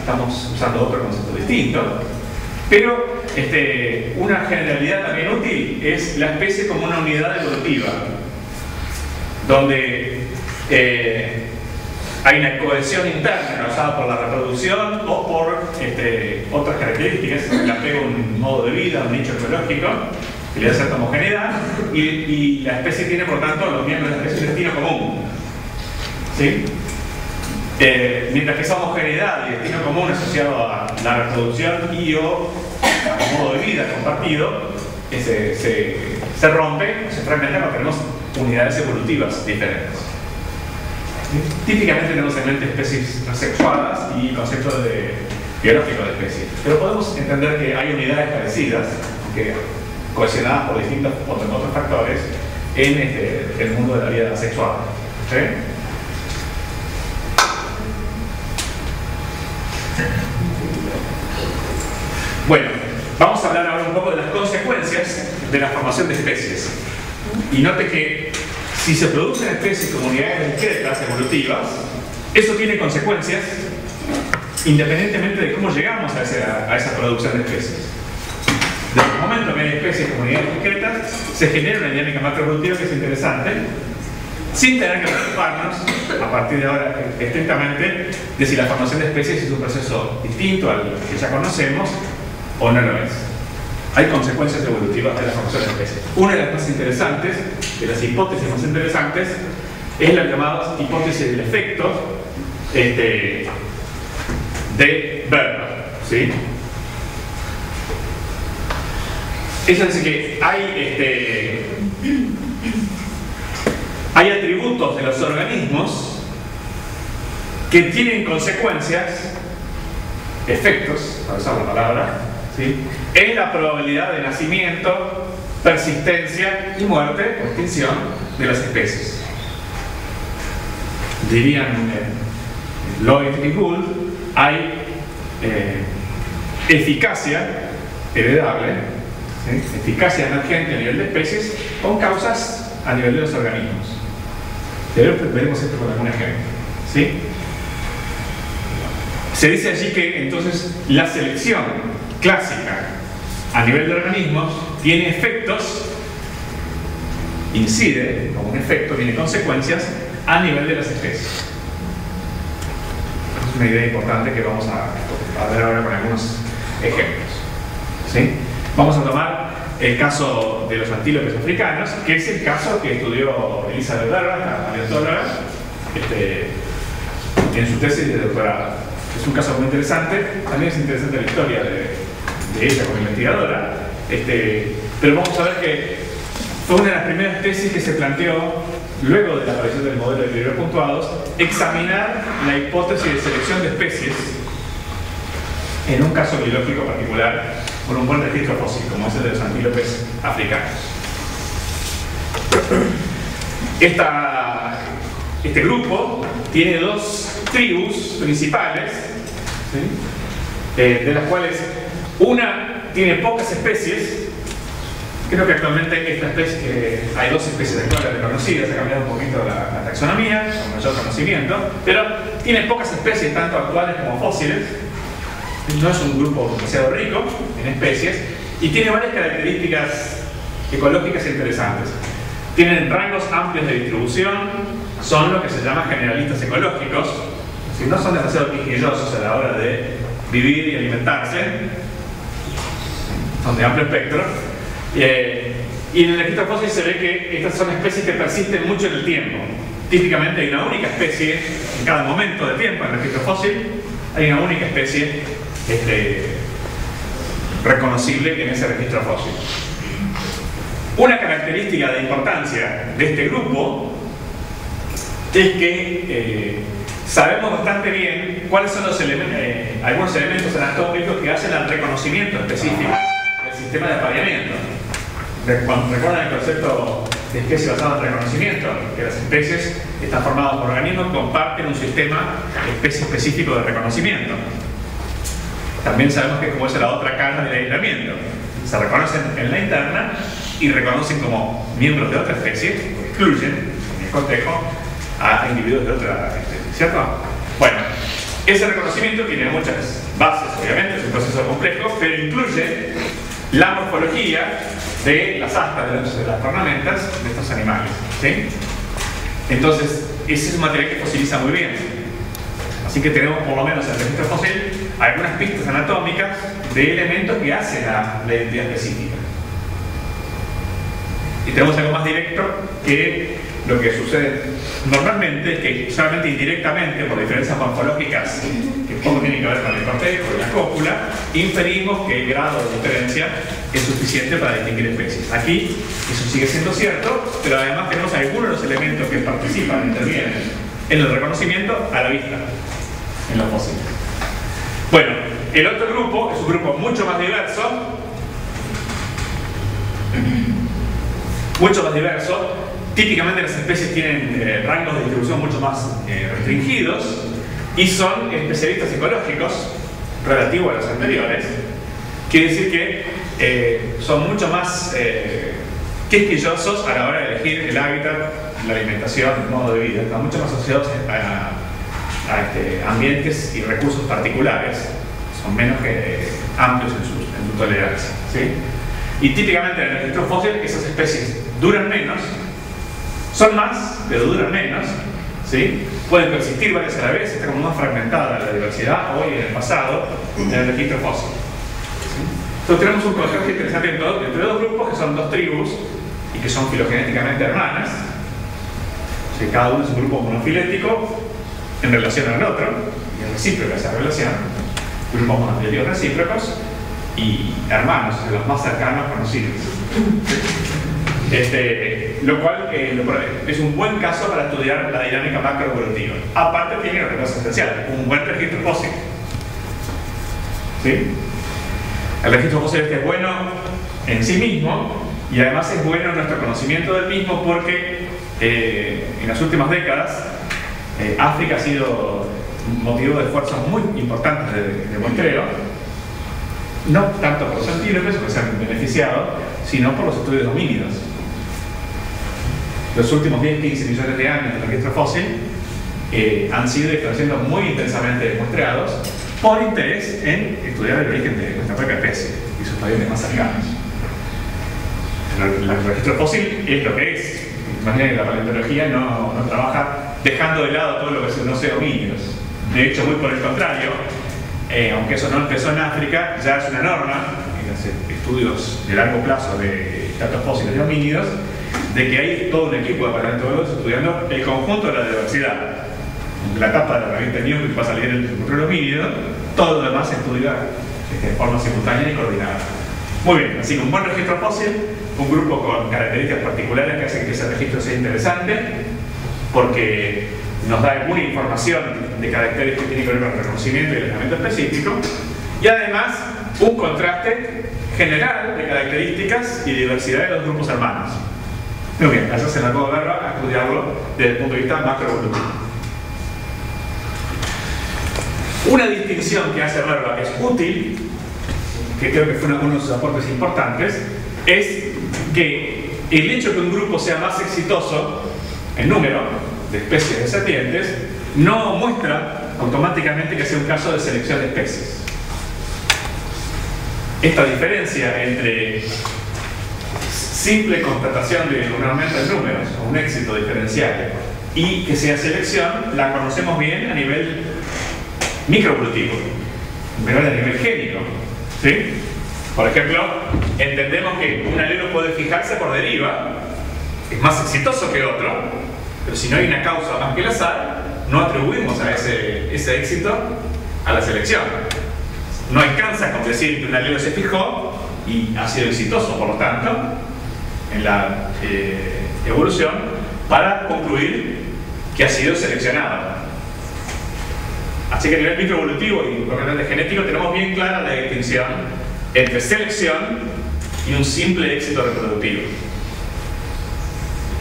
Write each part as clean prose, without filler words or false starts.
estamos usando otro concepto distinto. Pero una generalidad también útil es la especie como una unidad evolutiva, donde hay una cohesión interna causada por la reproducción o por otras características, le apego un modo de vida, un nicho ecológico, que le da cierta homogeneidad, y la especie tiene, por tanto, los miembros de la especie un destino común. ¿Sí? Mientras que esa homogeneidad y destino común asociado a la reproducción y o al modo de vida compartido se rompe, se fragmenta cuando tenemos unidades evolutivas diferentes. Típicamente tenemos en mente especies asexuadas y conceptos biológicos de especies, pero podemos entender que hay unidades parecidas, cohesionadas por distintos otros factores en el mundo de la vida asexuada. ¿Sí? Bueno, vamos a hablar ahora un poco de las consecuencias de la formación de especies. Y note que si se producen especies como unidades discretas, evolutivas, eso tiene consecuencias independientemente de cómo llegamos a esa producción de especies. Desde el momento que hay especies como unidades discretas, se genera una dinámica macroevolutiva que es interesante, sin tener que preocuparnos, a partir de ahora estrictamente, de si la formación de especies es un proceso distinto al que ya conocemos o no lo es. Hay consecuencias evolutivas de la formación de especies. Una de las más interesantes, de las hipótesis más interesantes, es la llamada hipótesis del efecto de Berger. ¿Sí? Eso dice que hay atributos de los organismos que tienen consecuencias, efectos, para usar la palabra, ¿sí?, en la probabilidad de nacimiento, persistencia y muerte o extinción de las especies. Dirían Lloyd y Gould, hay eficacia heredable, ¿sí?, eficacia emergente a nivel de especies con causas a nivel de los organismos. Veremos esto con algún ejemplo. ¿Sí? Se dice allí que entonces la selección clásica a nivel de organismos tiene efectos, incide como un efecto, tiene consecuencias a nivel de las especies. Es una idea importante que vamos a ver ahora con algunos ejemplos. ¿Sí? Vamos a tomar el caso de los antílopes africanos, que es el caso que estudió Elizabeth Berger, la paleontóloga, en su tesis de doctorado. Es un caso muy interesante, también es interesante la historia de ella como investigadora, pero vamos a ver que fue una de las primeras tesis que se planteó, luego de la aparición del modelo de equilibrios puntuados, examinar la hipótesis de selección de especies en un caso biológico particular, con un buen registro fósil, como es el de los antílopes africanos. Este grupo tiene dos tribus principales, ¿sí?, de las cuales una tiene pocas especies. Creo que actualmente esta especie, hay dos especies actuales reconocidas, ha cambiado un poquito la taxonomía, con mayor conocimiento, pero tiene pocas especies, tanto actuales como fósiles. No es un grupo demasiado rico en especies y tiene varias características ecológicas interesantes. Tienen rangos amplios de distribución, son lo que se llama generalistas ecológicos, si no son demasiado quisquillosos a la hora de vivir y alimentarse, son de amplio espectro. Y en el registro fósil se ve que estas son especies que persisten mucho en el tiempo. Típicamente hay una única especie en cada momento de tiempo en el registro fósil, hay una única especie reconocible en ese registro fósil. Una característica de importancia de este grupo es que sabemos bastante bien cuáles son los algunos elementos anatómicos que hacen el reconocimiento específico del sistema de apareamiento. ¿Recuerdan el concepto de especie basado en reconocimiento? Que las especies están formadas por organismos que comparten un sistema especie específico de reconocimiento. También sabemos que es como es la otra cara del aislamiento. Se reconocen en la interna y reconocen como miembros de otra especie, o excluyen en el cotejo a individuos de otra especie, ¿cierto? Bueno, Ese reconocimiento tiene muchas bases, obviamente, es un proceso complejo, pero incluye la morfología de las astas, de las cornamentas de estos animales, ¿sí? Entonces, ese es un material que fosiliza muy bien. Así que tenemos, por lo menos en el registro fósil, algunas pistas anatómicas de elementos que hacen la identidad específica. Y tenemos algo más directo que lo que sucede normalmente, que solamente indirectamente, por diferencias morfológicas que poco tienen que ver con el cortejo y la cópula, inferimos que el grado de diferencia es suficiente para distinguir especies. Aquí eso sigue siendo cierto, pero además tenemos algunos de los elementos que participan, intervienen en el reconocimiento a la vista en los fósiles. Bueno, el otro grupo es un grupo mucho más diverso, típicamente las especies tienen rangos de distribución mucho más restringidos y son especialistas ecológicos relativo a los anteriores. Quiere decir que son mucho más quisquillosos a la hora de elegir el hábitat, la alimentación, el modo de vida. Están mucho más asociados a ambientes y recursos particulares. Son menos amplios en su tolerancia, ¿sí? Y típicamente en el registro fósil esas especies duran menos, son más, pero duran menos, ¿sí? Pueden coexistir varias a la vez, está como más fragmentada la diversidad hoy y en el pasado en el registro fósil, ¿sí? Entonces tenemos un contraste interesante entre dos grupos que son dos tribus y que son filogenéticamente hermanas, ¿sí? Cada uno es un grupo monofilético en relación al otro, y es recíproca esa relación, grupos monofiléticos recíprocos y hermanos, los más cercanos conocidos. Lo cual es un buen caso para estudiar la dinámica macroevolutiva. Aparte tiene otra cosa esencial, un buen registro fósil, ¿sí? El registro fósil es bueno en sí mismo y además es bueno en nuestro conocimiento del mismo porque en las últimas décadas África ha sido motivo de esfuerzos muy importantes de muestreo, no tanto por los antílopes, que se han beneficiado, sino por los estudios de homínidos. Los últimos 10-15 millones de años del registro fósil han sido y están siendo muy intensamente muestreados por interés en estudiar el origen de nuestra propia especie y sus parientes más cercanos. El registro fósil es lo que es. Imaginen que la paleontología no trabaja dejando de lado todo lo que no sea homínidos. De hecho, muy por el contrario, aunque eso no empezó en África, ya es una norma en los estudios de largo plazo de datos fósiles de homínidos, de que hay todo un equipo de paleontólogos estudiando el conjunto de la diversidad. La etapa de la revista New que va a salir el futuro homínido, todo lo demás se estudia de forma simultánea y coordinada. Muy bien, así que un buen registro fósil, un grupo con características particulares que hacen que ese registro sea interesante, porque nos da alguna información de caracteres que tienen que ver con el reconocimiento y el elemento específico, y además un contraste general de características y diversidad de los grupos hermanos. Muy bien, eso se la puedo ver a estudiarlo desde el punto de vista macroevolutivo. Una distinción que hace Verba es útil, que creo que fue uno de sus aportes importantes, es que el hecho de que un grupo sea más exitoso en número de especies descendientes no muestra automáticamente que sea un caso de selección de especies. Esta diferencia entre simple constatación de un aumento de números o un éxito diferencial y que sea selección, la conocemos bien a nivel microevolutivo, pero a nivel génico, ¿sí? Por ejemplo, entendemos que un alelo puede fijarse por deriva, es más exitoso que otro, pero si no hay una causa más que el azar, no atribuimos a ese éxito a la selección. No alcanza con decir que un alelo se fijó y ha sido exitoso, por lo tanto, en la evolución, para concluir que ha sido seleccionado. Así que a nivel microevolutivo y concretamente genético tenemos bien clara la distinción entre selección y un simple éxito reproductivo.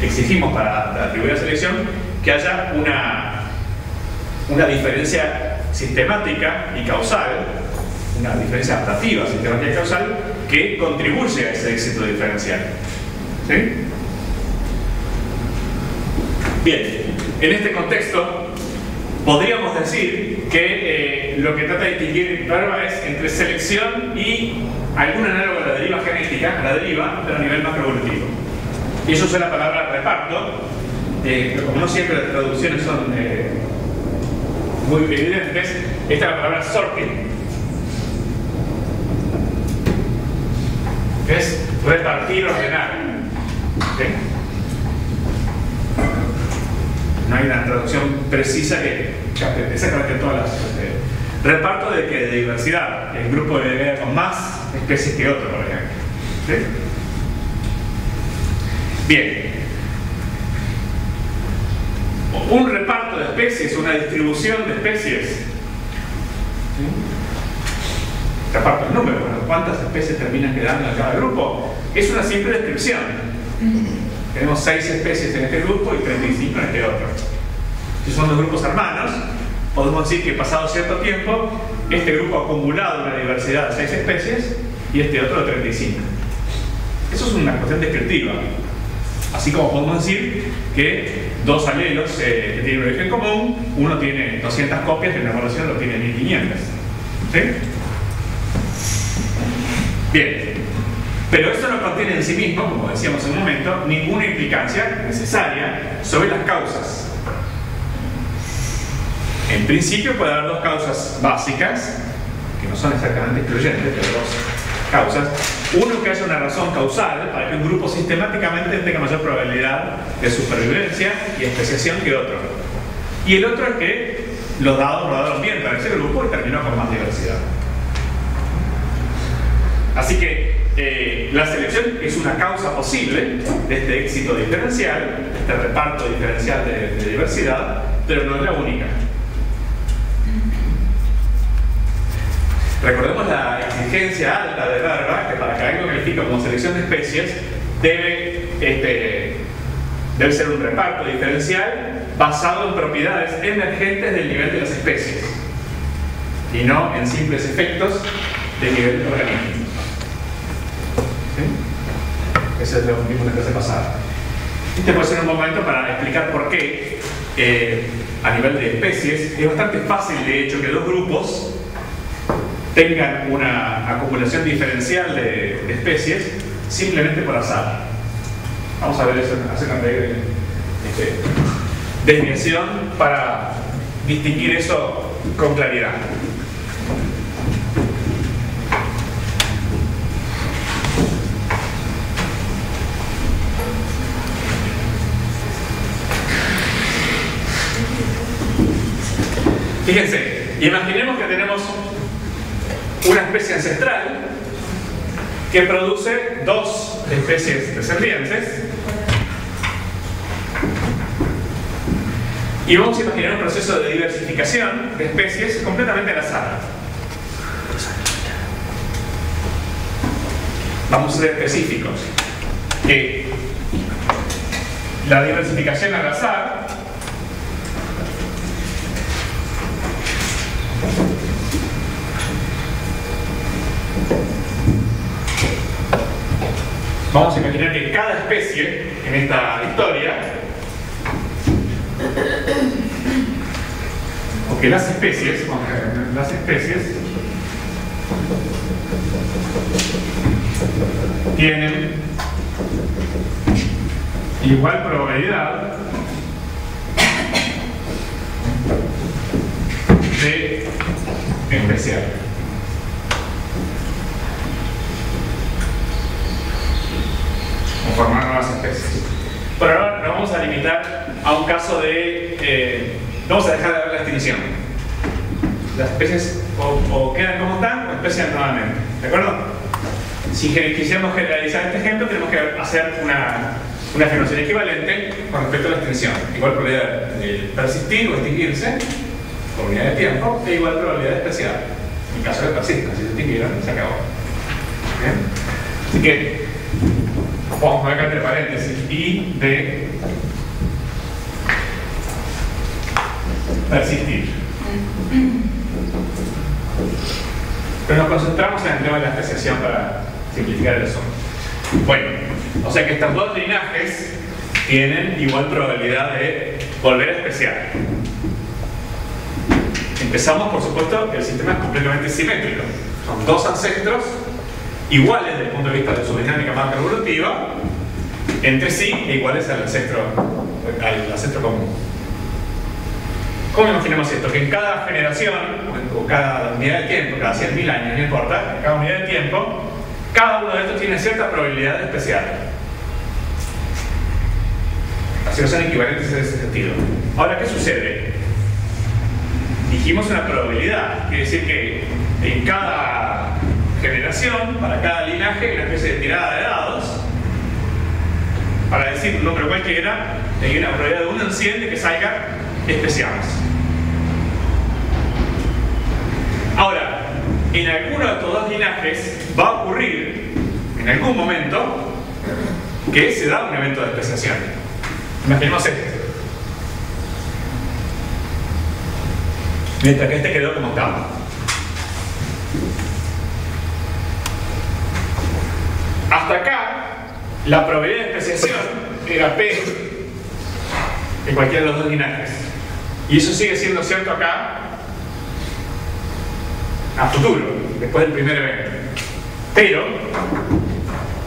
Exigimos para atribuir a selección que haya una diferencia sistemática y causal, una diferencia adaptativa, sistemática y causal, que contribuye a ese éxito diferencial. ¿Sí? Bien, en este contexto podríamos decir que lo que trata de distinguir Verba es entre selección y algún análogo a la deriva genética, a la deriva, pero a nivel macroevolutivo. Y eso usa la palabra reparto, pero como no siempre las traducciones son muy evidentes, esta es la palabra sorting, que es repartir, ordenar. ¿Okay? No hay una traducción precisa que capte exactamente todas las... reparto de que de diversidad, el grupo debe ver con más especies que otro, por ejemplo. ¿Sí? Bien. Un reparto de especies, una distribución de especies. ¿Sí? Reparto el número, bueno, ¿cuántas especies terminan quedando en cada grupo? Es una simple descripción. Tenemos 6 especies en este grupo y 35 en este otro. Si son dos grupos hermanos, podemos decir que pasado cierto tiempo, este grupo ha acumulado una diversidad de 6 especies y este otro de 35. Eso es una cuestión descriptiva. Así como podemos decir que dos alelos que tienen un origen común, uno tiene 200 copias y una población lo tiene 1500. ¿Sí? Bien. Pero eso no contiene en sí mismo, como decíamos en un momento, ninguna implicancia necesaria sobre las causas. En principio puede haber dos causas básicas, que no son exactamente excluyentes, pero dos causas. Uno, que haya una razón causal para que un grupo sistemáticamente tenga mayor probabilidad de supervivencia y especiación que otro. Y el otro es que los dados rodaron bien para ese grupo y terminó con más diversidad. Así que la selección es una causa posible de este éxito diferencial, este reparto diferencial de diversidad, pero no es la única. Recordemos la exigencia alta de Verba, que para que algo califique como selección de especies debe ser un reparto diferencial basado en propiedades emergentes del nivel de las especies y no en simples efectos del nivel del organismo. ¿Sí? Eso es lo mismo en la clase pasada. Este puede ser un momento para explicar por qué a nivel de especies es bastante fácil de hecho que dos grupos tengan una acumulación diferencial de especies simplemente por azar. Vamos a ver eso, hacer una breve desviación para distinguir eso con claridad. Fíjense, imaginemos que tenemos una especie ancestral que produce dos especies descendientes y vamos a imaginar un proceso de diversificación de especies completamente al azar. Vamos a ser específicos, que la diversificación al azar vamos a imaginar que cada especie en esta historia, o que las especies tienen igual probabilidad de especiar. Formar nuevas especies. Por ahora nos vamos a limitar a un caso de... vamos a dejar de ver la extinción. Las especies o quedan como están o especian nuevamente. ¿De acuerdo? Si quisiéramos generalizar este ejemplo, tenemos que hacer una afirmación equivalente con respecto a la extinción. Igual probabilidad de persistir o extinguirse por unidad de tiempo e igual probabilidad de especiar. En caso de persistir, si se extinguieron, se acabó. ¿Bien? Así que vamos a poner acá entre paréntesis y de persistir. Pero nos concentramos en el tema de la especiación para simplificar el asunto. Bueno, o sea que estos dos linajes tienen igual probabilidad de volver a especiar. Empezamos, por supuesto, el sistema es completamente simétrico. Son dos ancestros iguales desde el punto de vista de su dinámica macroevolutiva, entre sí e iguales al ancestro común. ¿Cómo imaginamos esto? Que en cada generación, o cada unidad de tiempo, cada 100.000 años, no importa, en cada unidad de tiempo, cada uno de estos tiene cierta probabilidad especial. Así que son equivalentes en ese sentido. Ahora, ¿qué sucede? Dijimos una probabilidad, quiere decir que en cada generación, para cada linaje, hay una especie de tirada de dados. Para decir un número cualquiera, hay una probabilidad de 1 en 100 de que salgan especiales. Ahora, en alguno de estos dos linajes va a ocurrir, en algún momento, que se da un evento de especiación. Imaginemos esto. Mientras que este quedó como estaba. Hasta acá, la probabilidad de especiación era P en cualquiera de los dos linajes. Y eso sigue siendo cierto acá a futuro, después del primer evento. Pero,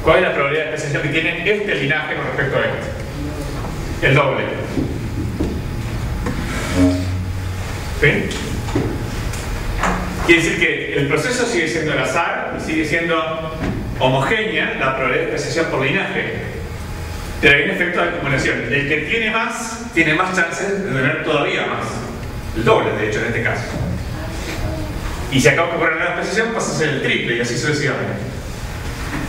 ¿cuál es la probabilidad de especiación que tiene este linaje con respecto a este? El doble. ¿Sí? Quiere decir que el proceso sigue siendo al azar y sigue siendo homogénea la probabilidad de especiación por linaje. Pero hay un efecto de acumulación. El que tiene más chances de tener todavía más. El doble, de hecho, en este caso. Y si acaba de ocurrir una especiación, pasa a ser el triple y así sucesivamente.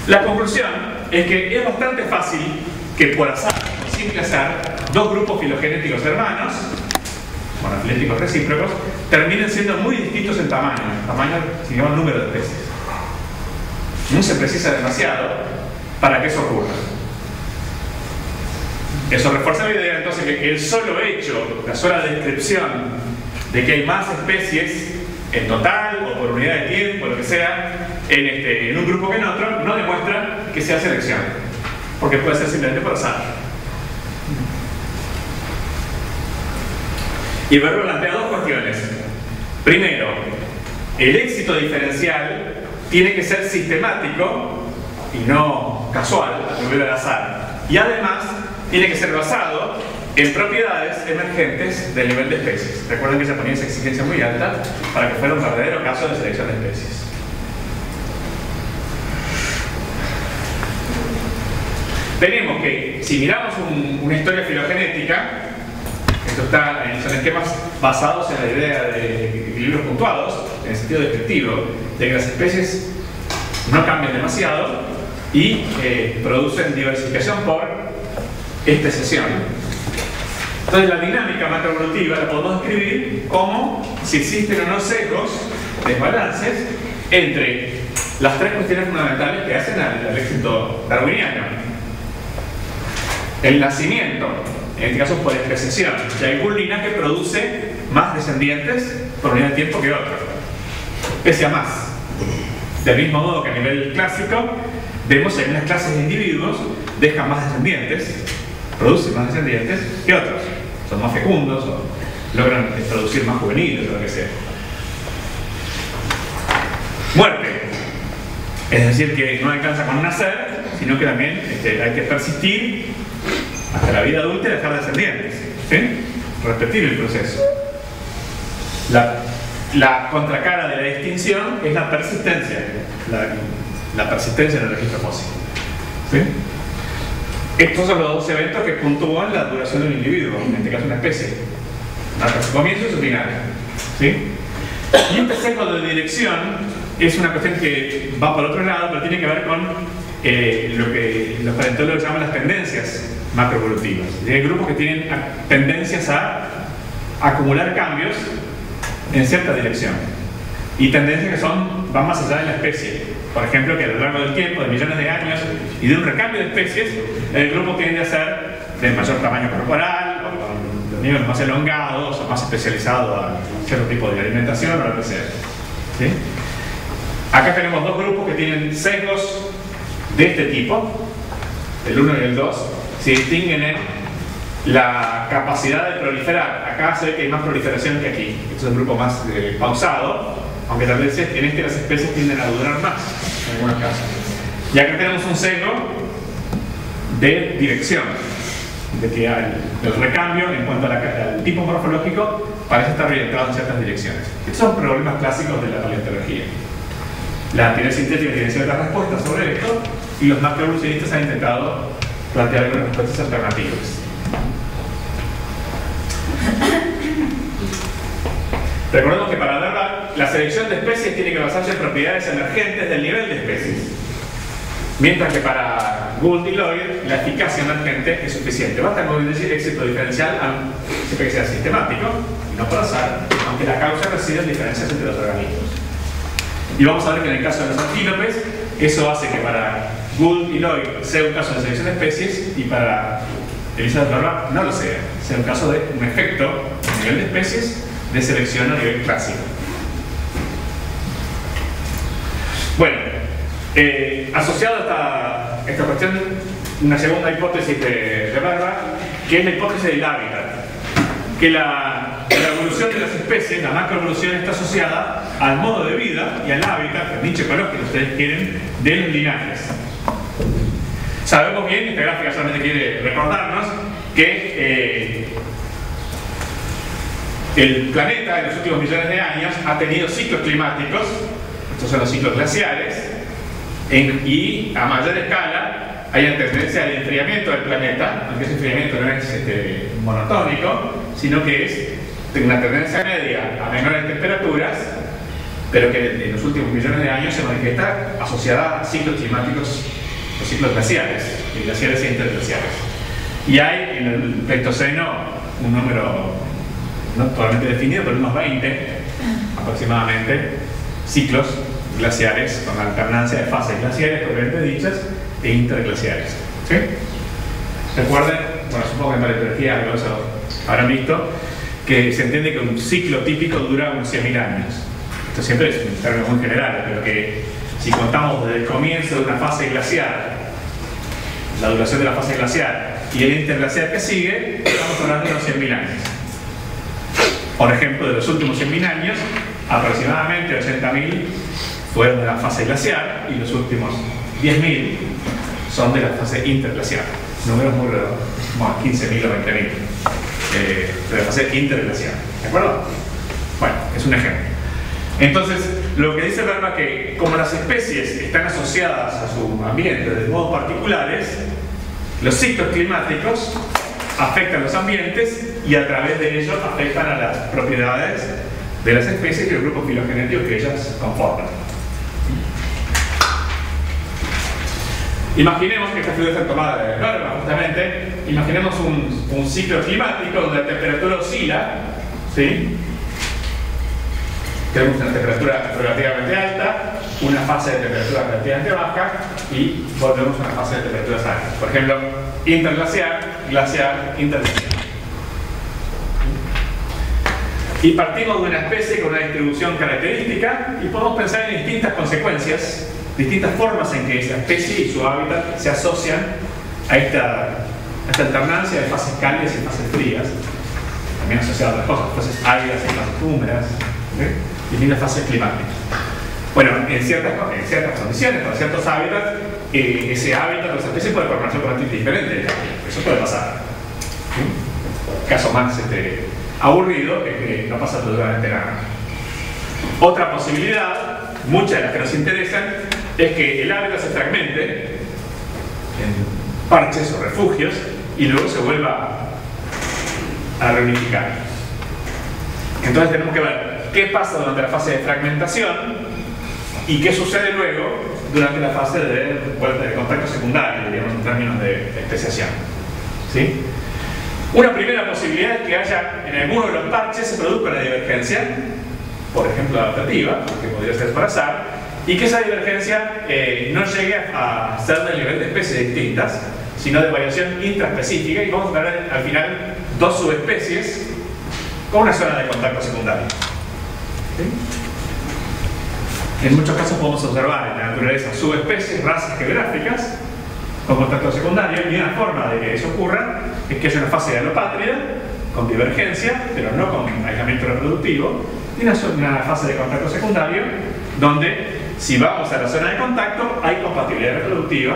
La conclusión es que es bastante fácil que por azar, por simple azar, dos grupos filogenéticos hermanos, monofiléticos recíprocos, terminen siendo muy distintos en tamaño. Tamaño significa el número de especies. No se precisa demasiado para que eso ocurra. Eso refuerza la idea entonces que el solo hecho, la sola descripción de que hay más especies en total o por unidad de tiempo, lo que sea, en un grupo que en otro, no demuestra que sea selección, porque puede ser simplemente por azar. Y Verro plantea dos cuestiones. Primero, el éxito diferencial tiene que ser sistemático y no casual, a nivel al azar. Y además, tiene que ser basado en propiedades emergentes del nivel de especies. Recuerden que se ponía esa exigencia muy alta para que fuera un verdadero caso de selección de especies. Tenemos que, si miramos una historia filogenética, esto está son esquemas basados en la idea de equilibrios puntuados, en el sentido descriptivo, de que las especies no cambian demasiado y producen diversificación por especiación. Entonces la dinámica macroevolutiva la podemos describir como si existen o no sesgos, desbalances, entre las tres cuestiones fundamentales que hacen al éxito darwiniano. El nacimiento, en este caso por especiación, si algún linaje produce más descendientes por unidad de tiempo que otro, especia más. Del mismo modo que a nivel clásico, vemos que algunas clases de individuos dejan más descendientes, producen más descendientes que otros. Son más fecundos o logran producir más juveniles o lo que sea. Muerte. Es decir, que no alcanza con nacer, sino que también hay que persistir hasta la vida adulta y dejar descendientes. ¿Sí? Repetir el proceso. La contracara de la distinción es la persistencia. La persistencia en el registro fósil. ¿Sí? Estos son los dos eventos que puntúan la duración de un individuo, en este caso una especie. Su comienzo y su final. ¿Sí? Y este sesgo de dirección es una cuestión que va por otro lado, pero tiene que ver con lo que los paleontólogos llaman las tendencias macroevolutivas. Hay grupos que tienen tendencias a acumular cambios en cierta dirección. Y tendencias que van más allá de la especie. Por ejemplo, que a lo largo del tiempo, de millones de años y de un recambio de especies, el grupo tiende a ser de mayor tamaño corporal, o con los niveles más elongados, o más especializado a cierto tipo de alimentación o lo que sea. ¿Sí? Acá tenemos dos grupos que tienen sesgos de este tipo, el 1 y el 2, se distinguen en la capacidad de proliferar. Acá se ve que hay más proliferación que aquí. Este es un grupo más pausado, aunque tal vez en este las especies tienden a durar más en algunos casos. Y acá tenemos un sesgo de dirección, de que el recambio en cuanto al tipo morfológico parece estar orientado en ciertas direcciones. Estos son problemas clásicos de la paleontología. La teoría sintética tiene ciertas respuestas sobre esto y los macroevolucionistas han intentado plantear algunas respuestas alternativas. Recordemos que para Verba la selección de especies tiene que basarse en propiedades emergentes del nivel de especies, mientras que para Gould y Lloyd la eficacia emergente es suficiente. Basta con decir éxito diferencial siempre que sea sistemático y no por azar, aunque la causa reside en diferencias entre los organismos. Y vamos a ver que en el caso de los antílopes eso hace que para Gould y Lloyd sea un caso de selección de especies y para Elizabeth Verba no lo sea un caso de un efecto a nivel de especies de selección a nivel clásico. Bueno, asociado a esta cuestión, una segunda hipótesis de Verba, que es la hipótesis del hábitat, que la evolución de las especies, la macroevolución, está asociada al modo de vida y al hábitat, el nicho ecológico, que ustedes quieren, de los linajes. Sabemos bien, esta gráfica solamente quiere recordarnos que el planeta en los últimos millones de años ha tenido ciclos climáticos, estos son los ciclos glaciares, y a mayor escala hay una tendencia al enfriamiento del planeta, aunque ese enfriamiento no es monotónico, sino que es una tendencia media a menores temperaturas, pero que en los últimos millones de años se manifiesta asociada a ciclos climáticos, los ciclos glaciares, y glaciares e interglaciares. Y hay en el Pleistoceno un número no totalmente definido, pero unos 20 aproximadamente ciclos glaciares con alternancia de fases glaciares propiamente dichas e interglaciares. ¿Sí? Recuerden, bueno, supongo que en paleontología algo de eso habrán visto, que se entiende que un ciclo típico dura unos 100.000 años. Esto siempre es un término muy general, pero que si contamos desde el comienzo de una fase glacial, la duración de la fase glacial y el interglacial que sigue, estamos hablando de unos 100.000 años. Por ejemplo, de los últimos 100.000 años, aproximadamente 80.000 fueron de la fase glacial y los últimos 10.000 son de la fase interglacial. Números muy redondos, bueno, 15.000 o 20.000 de la fase interglacial. ¿De acuerdo? Bueno, es un ejemplo. Entonces, lo que dice Verba que como las especies están asociadas a su ambiente de modos particulares, los ciclos climáticos afectan los ambientes y a través de ellos afectan a las propiedades de las especies y los grupos filogenéticos que ellas conforman. Imaginemos que esta figura está tomada de Verba, justamente. Imaginemos un ciclo climático donde la temperatura oscila, ¿sí? Tenemos una temperatura relativamente alta, una fase de temperatura relativamente baja y volvemos a una fase de temperaturas altas. Por ejemplo, interglacial, glacial, interglacial. Y partimos de una especie con una distribución característica y podemos pensar en distintas consecuencias, distintas formas en que esa especie y su hábitat se asocian a esta alternancia de fases cálidas y fases frías, también asociadas a otras cosas, fases áridas y fases húmedas, ¿sí? Distintas fases climáticas. Bueno, en ciertas condiciones, para ciertos hábitats, ese hábitat de esa especie puede formarse por actividades diferentes. Eso puede pasar. ¿Sí? El caso más aburrido es que no pasa absolutamente nada. Otra posibilidad, muchas de las que nos interesan, es que el hábitat se fragmente en parches o refugios y luego se vuelva a reunificar. Entonces tenemos que ver qué pasa durante la fase de fragmentación y qué sucede luego durante la fase de contacto secundario, digamos, en términos de especiación. ¿Sí? Una primera posibilidad es que haya en alguno de los parches se produzca una divergencia, por ejemplo adaptativa, que podría ser por azar, y que esa divergencia no llegue a ser del nivel de especies distintas, sino de variación intraespecífica, y vamos a tener al final dos subespecies con una zona de contacto secundario. ¿Sí? En muchos casos podemos observar en la naturaleza subespecies, razas geográficas, con contacto secundario, y una forma de que eso ocurra es que haya una fase de alopatria con divergencia, pero no con aislamiento reproductivo, y una fase de contacto secundario donde, si vamos a la zona de contacto, hay compatibilidad reproductiva,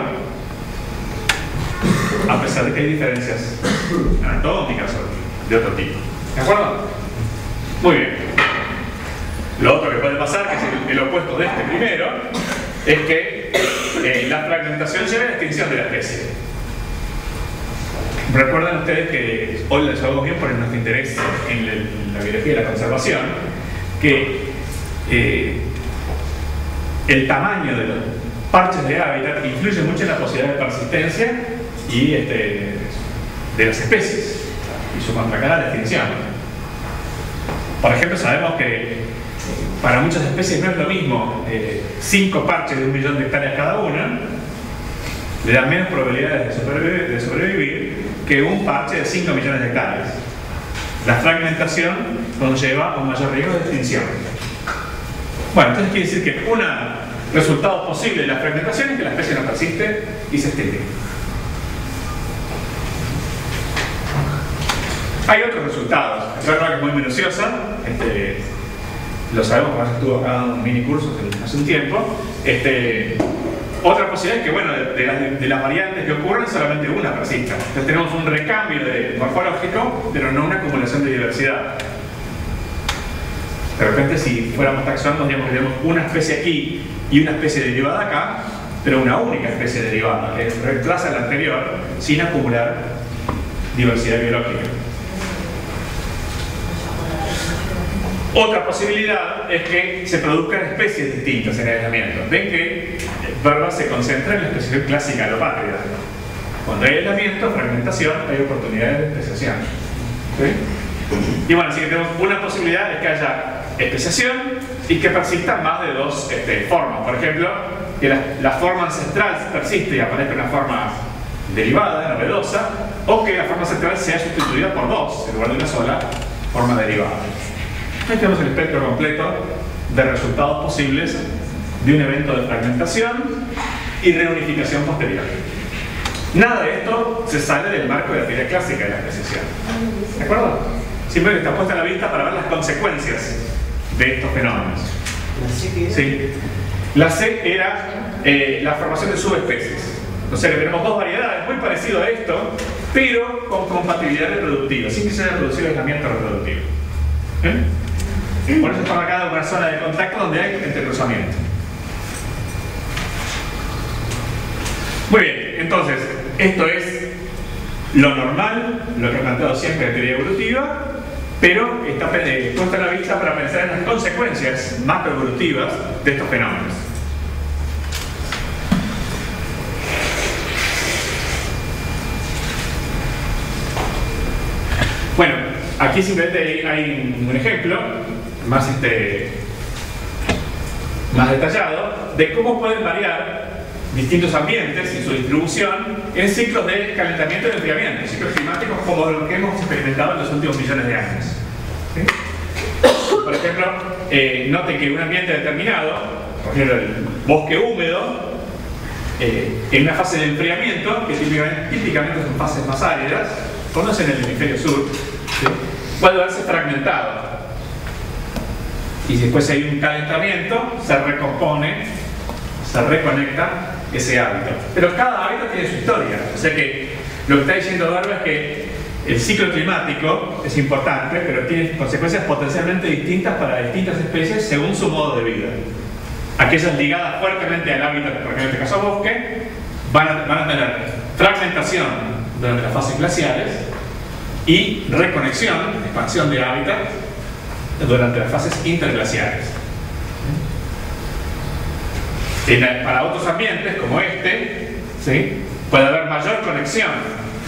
a pesar de que hay diferencias anatómicas o de otro tipo. ¿De acuerdo? Muy bien. Lo otro que puede pasar, que es el opuesto de este primero, es que la fragmentación lleve a la extinción de la especie. Recuerden ustedes que hoy les hago bien por nuestro interés en la biología y la conservación, que el tamaño de los parches de hábitat influye mucho en la posibilidad de persistencia y de las especies y su contracara a la extinción. Por ejemplo, sabemos que para muchas especies no es lo mismo 5 parches de 1 millón de hectáreas cada una, le dan menos probabilidades de sobrevivir que un parche de 5 millones de hectáreas. La fragmentación conlleva un mayor riesgo de extinción. Bueno, entonces quiere decir que un resultado posible de la fragmentación es que la especie no persiste y se extingue. Hay otros resultados. Esta prueba que es muy minuciosa, lo sabemos porque estuvo acá dando un mini curso hace un tiempo. Otra posibilidad es que, bueno, de las variantes que ocurren, solamente una persista. Entonces tenemos un recambio morfológico, pero no una acumulación de diversidad. De repente, si fuéramos taxonos, diríamos que tenemos una especie aquí y una especie derivada acá, pero una única especie derivada que reemplaza a la anterior sin acumular diversidad biológica. Otra posibilidad es que se produzcan especies distintas en el aislamiento. Ven que Verba se concentra en la especiación clásica alopátrida. Cuando hay aislamiento, fragmentación, hay oportunidades de especiación. ¿Sí? Y bueno, así que tenemos una posibilidad es que haya especiación y que persistan más de 2 formas. Por ejemplo, que la forma ancestral persiste y aparezca una forma derivada, novedosa, o que la forma ancestral sea sustituida por 2 en lugar de una sola forma derivada. Aquí tenemos el espectro completo de resultados posibles de un evento de fragmentación y reunificación posterior. Nada de esto se sale del marco de la teoría clásica de la especiación. ¿De acuerdo? Siempre está puesta a la vista para ver las consecuencias de estos fenómenos. Sí. La C era la formación de subespecies. O sea que tenemos 2 variedades muy parecidas a esto, pero con compatibilidad reproductiva, sin que se haya producido aislamiento reproductivo. Por eso está marcada una zona de contacto donde hay entrecruzamiento. Muy bien, entonces, esto es lo normal, lo que he planteado siempre en teoría evolutiva, pero está puesta en la vista para pensar en las consecuencias macroevolutivas de estos fenómenos. Bueno, aquí simplemente hay un ejemplo más detallado de cómo pueden variar distintos ambientes y su distribución en ciclos de calentamiento y de enfriamiento, ciclos climáticos como los que hemos experimentado en los últimos millones de años. ¿Sí? Por ejemplo, noten que en un ambiente determinado, por ejemplo el bosque húmedo, en una fase de enfriamiento, que típicamente son fases más áridas, conocen el hemisferio sur, ¿sí? Puede verse fragmentado. Y después hay un calentamiento, se recompone, se reconecta ese hábitat. Pero cada hábitat tiene su historia. O sea que lo que está diciendo Verba es que el ciclo climático es importante, pero tiene consecuencias potencialmente distintas para distintas especies según su modo de vida. Aquellas ligadas fuertemente al hábitat, por ejemplo en este caso bosque, van a tener fragmentación durante las fases glaciales y reconexión, expansión de hábitat durante las fases interglaciares. Para otros ambientes como este, ¿sí? Puede haber mayor conexión,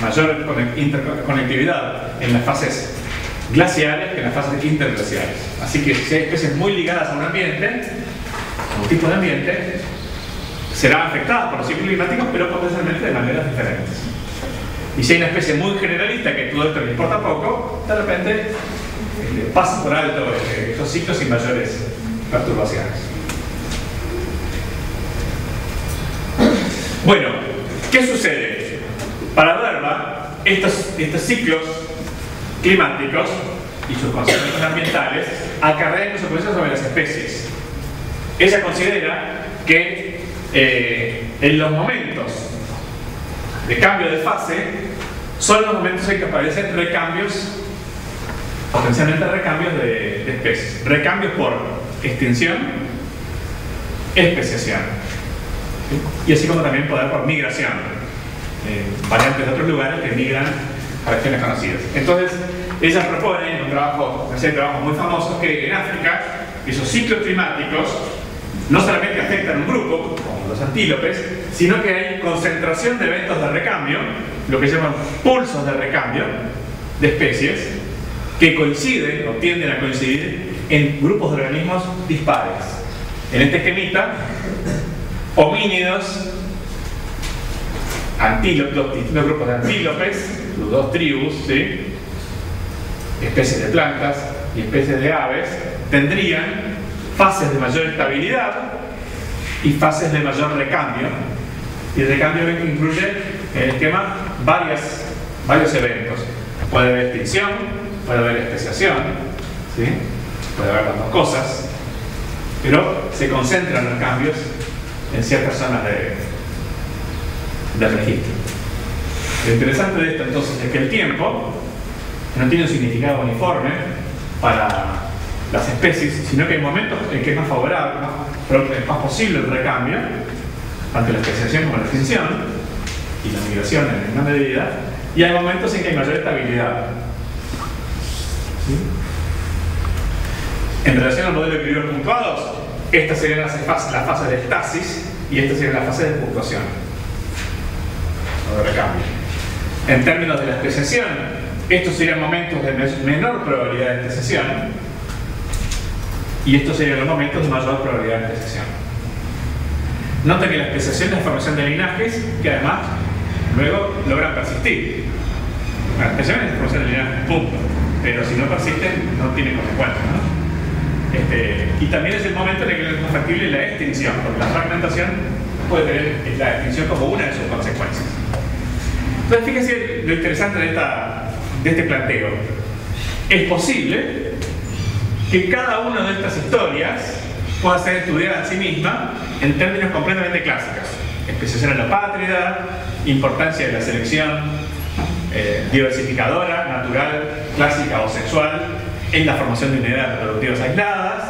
mayor interconectividad en las fases glaciares que en las fases interglaciares. Así que si hay especies muy ligadas a un ambiente, a un tipo de ambiente, serán afectadas por los ciclos climáticos, pero potencialmente de maneras diferentes. Y si hay una especie muy generalista que todo esto le importa poco, de repente pasa por alto esos ciclos sin mayores perturbaciones. Bueno, ¿Qué sucede? Para Verba, estos ciclos climáticos y sus consecuencias ambientales acarrean consecuencias sobre las especies. Ella considera que en los momentos de cambio de fase son los momentos en que aparecen recambios, potencialmente recambios de especies. Recambios por extinción, especiación. ¿Sí? Y así como también poder por migración. Variantes de otros lugares que migran a regiones conocidas. Entonces, ella propone en un trabajo, una serie de trabajos muy famosos, que en África esos ciclos climáticos no solamente afectan a un grupo, como los antílopes, sino que hay concentración de eventos de recambio, lo que llaman pulsos de recambio de especies, que coinciden o tienden a coincidir en grupos de organismos dispares. En este esquemita, homínidos, antílopes, distintos grupos de antílopes, los dos tribus, ¿sí? Especies de plantas y especies de aves, tendrían fases de mayor estabilidad y fases de mayor recambio. Y el recambio incluye en el esquema varios eventos. Puede haber extinción, puede haber especiación, ¿sí? Puede haber las dos cosas, pero se concentran los cambios en ciertas zonas del registro. Lo interesante de esto entonces es que el tiempo no tiene un significado uniforme para las especies, sino que hay momentos en que es más favorable, más posible el recambio, tanto la especiación como la extinción y la migración en una medida, y hay momentos en que hay mayor estabilidad. ¿Sí? En relación al modelo de equilibrios puntuados, estas serían las fases de estasis y estas serían las fases de puntuación o de recambio. En términos de la especiación, estos serían momentos de menor probabilidad de especiación y estos serían los momentos de mayor probabilidad de especiación. Nota que la especiación es la formación de linajes que además luego logran persistir. La especiación es la formación de linajes, punto. Pero si no persisten, no tiene consecuencias, ¿no? Y también es el momento en el que es más factible la extinción, porque la fragmentación puede tener la extinción como una de sus consecuencias. Entonces, fíjense lo interesante de este planteo. Es posible que cada una de estas historias pueda ser estudiada en sí misma en términos completamente clásicos. Especiación alopátrida, importancia de la selección diversificadora, natural, clásica o sexual, en la formación de unidades reproductivas aisladas,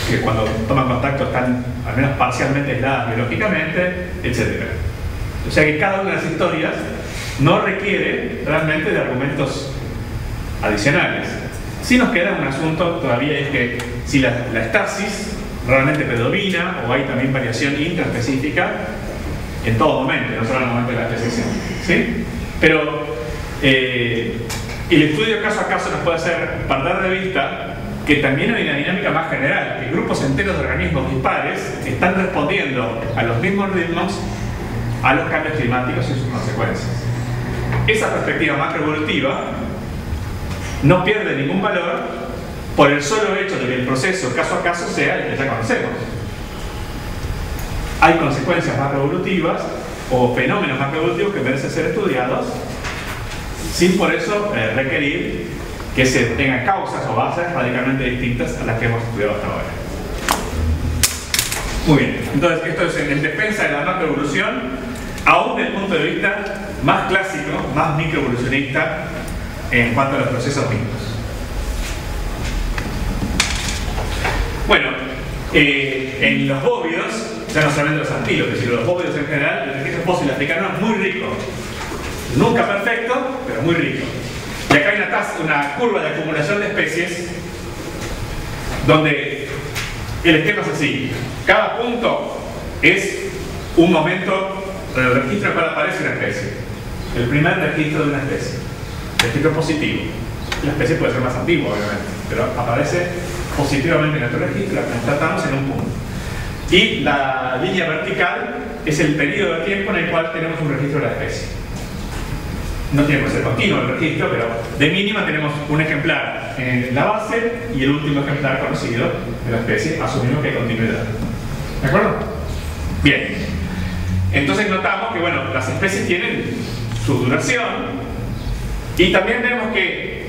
que cuando toman contacto están al menos parcialmente aisladas biológicamente, etc. O sea que cada una de las historias no requiere realmente de argumentos adicionales. Si nos queda un asunto todavía, es que si la estasis realmente predomina o hay también variación intraespecífica en todo momento, no solo en el momento de la especiación, ¿sí? Pero el estudio caso a caso nos puede hacer perder de vista que también hay una dinámica más general, que grupos enteros de organismos dispares están respondiendo a los mismos ritmos a los cambios climáticos y sus consecuencias. Esa perspectiva macroevolutiva no pierde ningún valor por el solo hecho de que el proceso caso a caso sea el que ya conocemos. Hay consecuencias macroevolutivas o fenómenos macroevolutivos que merecen ser estudiados sin por eso requerir que se tengan causas o bases radicalmente distintas a las que hemos estudiado hasta ahora. Muy bien, entonces esto es en defensa de la macroevolución, aún desde el punto de vista más clásico, más microevolucionista en cuanto a los procesos mismos. Bueno, en los bóvidos, ya no solamente los antílopes, sino los bóvidos en general, el registro fósil africano es muy rico. Nunca perfecto, pero muy rico. Y acá hay una curva de acumulación de especies donde el esquema es así. Cada punto es un momento del registro en el cual aparece una especie. El primer registro de una especie. Registro positivo. La especie puede ser más antigua, obviamente, pero aparece positivamente en nuestro registro, la tratamos en un punto. Y la línea vertical es el periodo de tiempo en el cual tenemos un registro de la especie. No tiene que ser continuo el registro, pero de mínima tenemos un ejemplar en la base y el último ejemplar conocido de la especie, asumimos que hay continuidad. ¿De acuerdo? Bien. Entonces notamos que, bueno, las especies tienen su duración, y también vemos que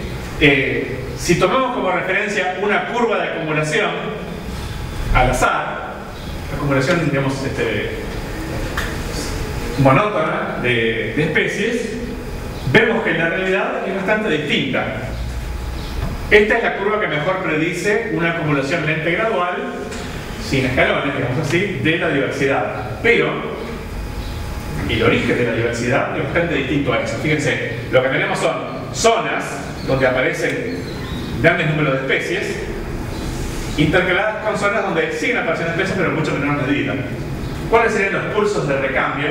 si tomamos como referencia una curva de acumulación al azar, acumulación, digamos, monótona de especies, vemos que en la realidad es bastante distinta. Esta es la curva que mejor predice una acumulación lenta y gradual, sin escalones, digamos así, de la diversidad. Pero el origen de la diversidad es bastante distinto a eso. Fíjense, lo que tenemos son zonas donde aparecen grandes números de especies, intercaladas con zonas donde siguen apareciendo especies, pero en mucho menor medida. ¿Cuáles serían los pulsos de recambio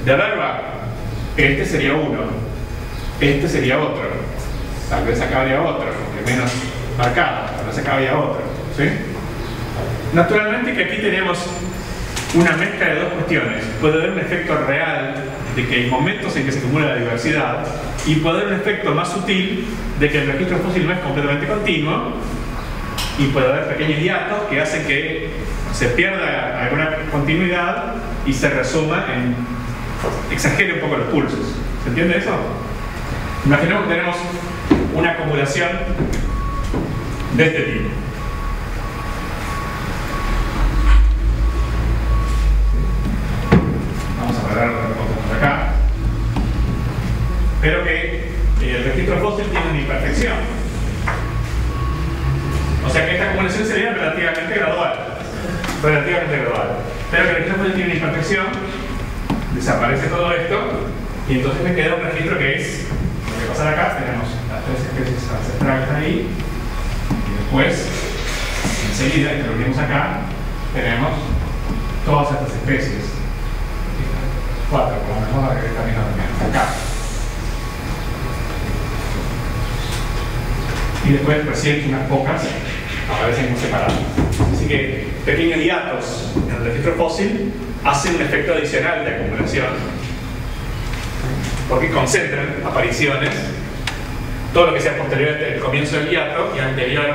de verba? Este sería uno, este sería otro, tal vez acá habría otro, aunque menos marcado, tal vez acá habría otro, ¿sí? Naturalmente que aquí tenemos una mezcla de dos cuestiones. Puede haber un efecto real de que hay momentos en que se acumula la diversidad, y puede haber un efecto más sutil de que el registro fósil no es completamente continuo, y puede haber pequeños hiatos que hacen que se pierda alguna continuidad y se resuma en... exagere un poco los pulsos. ¿Se entiende eso? Imaginemos que tenemos una acumulación de este tipo. Vamos a parar por acá. Pero que el registro fósil tiene una imperfección. O sea que esta acumulación sería relativamente gradual. Pero que el registro fósil tiene una imperfección, desaparece todo esto, y entonces me queda un registro que es lo que pasa acá. Tenemos las tres especies ancestrales ahí, y después, enseguida, que lo unimos acá, tenemos todas estas especies. Cuatro, por lo menos, para que esta misma también acá. Y después, recién unas pocas aparecen como separadas. Así que pequeños hiatos en el registro fósil hacen un efecto adicional de acumulación, porque concentran apariciones, todo lo que sea posterior al comienzo del hiato y anterior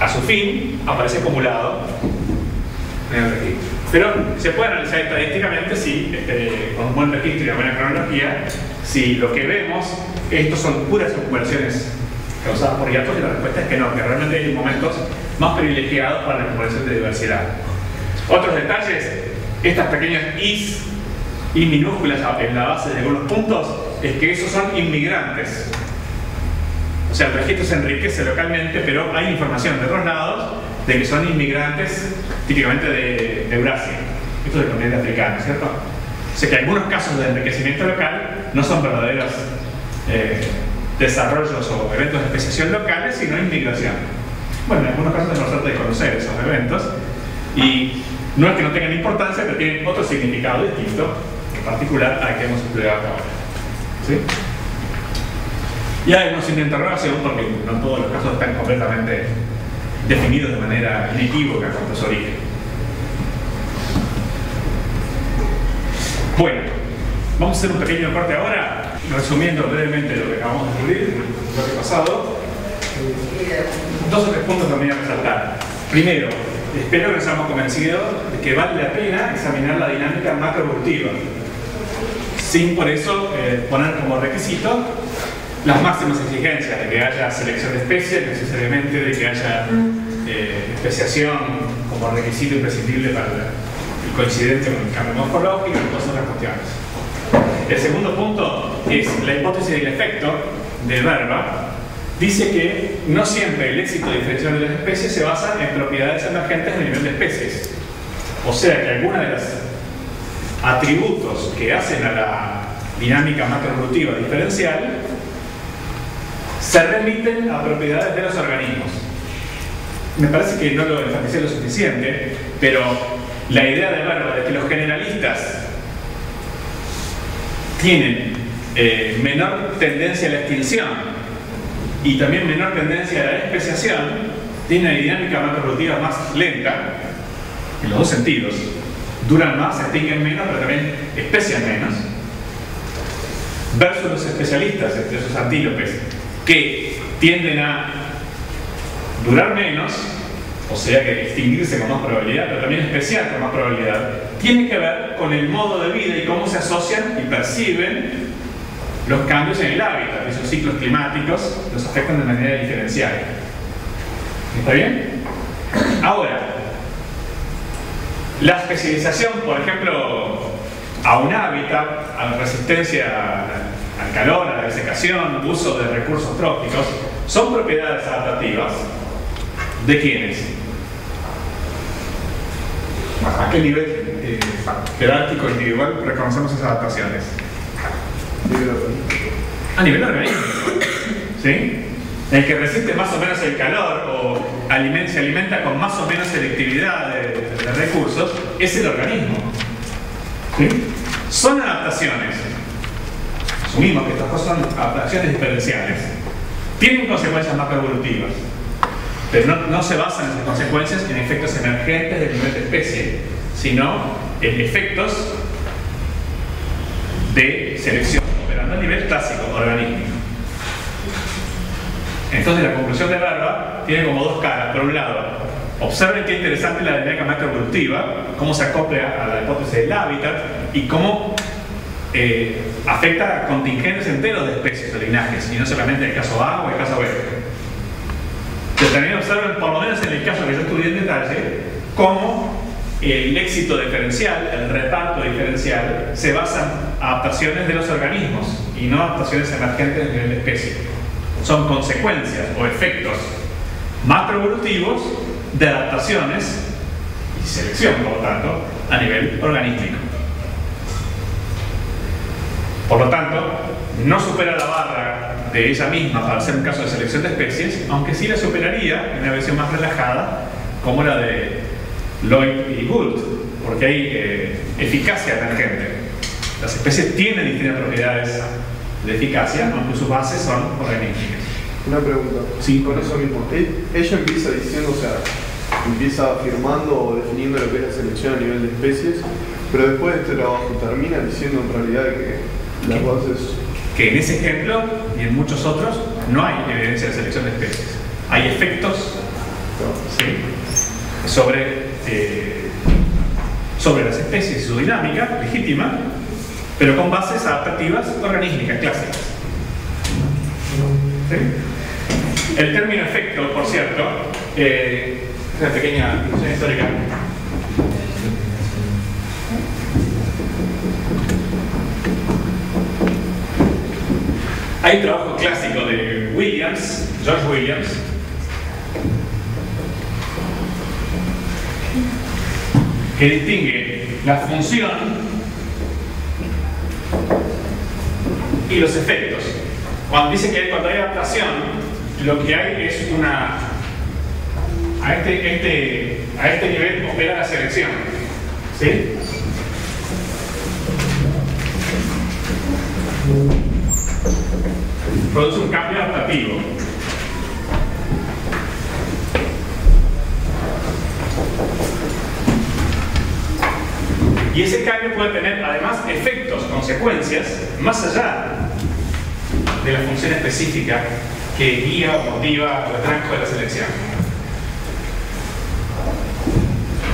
a su fin aparece acumulado en el registro. Pero se puede analizar estadísticamente si, con un buen registro y una buena cronología, si lo que vemos, estos son puras acumulaciones causadas por hiatos, y la respuesta es que no, que realmente hay momentos más privilegiados para la acumulación de diversidad. Otros detalles, estas pequeñas is y minúsculas en la base de algunos puntos, es que esos son inmigrantes. O sea, el registro se enriquece localmente, pero hay información de otros lados de que son inmigrantes típicamente de Eurasia. Esto es del continente africano, ¿cierto? O sea que algunos casos de enriquecimiento local no son verdaderos desarrollos o eventos de especiación locales, sino inmigración. Bueno, en algunos casos tenemos suerte de conocer esos eventos, y no es que no tengan importancia, pero tienen otro significado distinto, en particular al que hemos estudiado hasta ahora. ¿Sí? Y hay unos signos de interrogación, porque no todos los casos están completamente definidos de manera inequívoca cuanto a su origen. Bueno, vamos a hacer un pequeño corte ahora, resumiendo brevemente lo que acabamos de descubrir en el bloque pasado. Dos o tres puntos también a resaltar. Primero, espero que nos hayamos convencido de que vale la pena examinar la dinámica macroevolutiva, sin por eso poner como requisito las máximas exigencias de que haya selección de especies, necesariamente de que haya especiación como requisito imprescindible para el coincidente con el cambio morfológico y todas otras cuestiones. El segundo punto es la hipótesis del efecto de Verba. Dice que no siempre el éxito de diferenciación de las especies se basa en propiedades emergentes a nivel de especies. O sea que algunos de los atributos que hacen a la dinámica macroevolutiva diferencial se remiten a propiedades de los organismos. Me parece que no lo enfaticé lo suficiente, pero la idea de Verba de que los generalistas tienen menor tendencia a la extinción y también menor tendencia a la especiación, tiene una dinámica macroevolutiva más lenta, en los dos sentidos. Duran más, se extinguen menos, pero también especian menos. Versus los especialistas, entre esos antílopes, que tienden a durar menos, o sea que extinguirse con más probabilidad, pero también especiar con más probabilidad, tiene que ver con el modo de vida y cómo se asocian y perciben los cambios en el hábitat. Esos ciclos climáticos los afectan de manera diferencial. ¿Está bien? Ahora, la especialización, por ejemplo, a un hábitat, a la resistencia al calor, a la desecación, uso de recursos tróficos, son propiedades adaptativas ¿de quiénes? ¿A qué nivel jerárquico individual reconocemos esas adaptaciones? A nivel orgánico, ¿sí? El que resiste más o menos el calor o se alimenta con más o menos selectividad de recursos es el organismo, ¿sí? Son adaptaciones. Asumimos que estas cosas son adaptaciones diferenciales. Tienen consecuencias macroevolutivas, pero no se basan esas consecuencias en efectos emergentes del nivel de especie, sino en efectos de selección operando a nivel clásico, organístico. Entonces la conclusión de Verba tiene como dos caras. Por un lado, observen qué interesante la dinámica macroevolutiva, cómo se acopla a la hipótesis del hábitat y cómo afecta a contingentes enteros de especies o linajes, y no solamente el caso A o el caso B. Pero también observen, por lo menos en el caso que yo estudié en detalle, cómo el éxito diferencial, el reparto diferencial, se basa en adaptaciones de los organismos y no adaptaciones emergentes a nivel de especie. Son consecuencias o efectos macroevolutivos de adaptaciones y selección, por lo tanto, a nivel organístico. Por lo tanto, no supera la barra de ella misma para ser un caso de selección de especies, aunque sí la superaría en una versión más relajada, como la de Lloyd y Gould, porque hay eficacia emergente. Las especies tienen distintas propiedades de eficacia, aunque sus bases son organísticas. Una pregunta, sí, con eso mismo. Ella empieza diciendo, o sea, empieza afirmando o definiendo lo que es la selección a nivel de especies, pero después de este trabajo termina diciendo en realidad que las bases... Que en ese ejemplo y en muchos otros no hay evidencia de selección de especies. Hay efectos, ¿sí?, sobre las especies y su dinámica legítima, pero con bases adaptativas organísticas clásicas. ¿Sí? El término efecto, por cierto, una pequeña introducción histórica. Hay un trabajo clásico de Williams, George Williams, que distingue la función y los efectos. Cuando dice que cuando hay adaptación, lo que hay es una... A este nivel opera la selección, ¿sí? Produce un cambio adaptativo. Y ese cambio puede tener además efectos, consecuencias, más allá de la función específica que guía o motiva el tranco de la selección.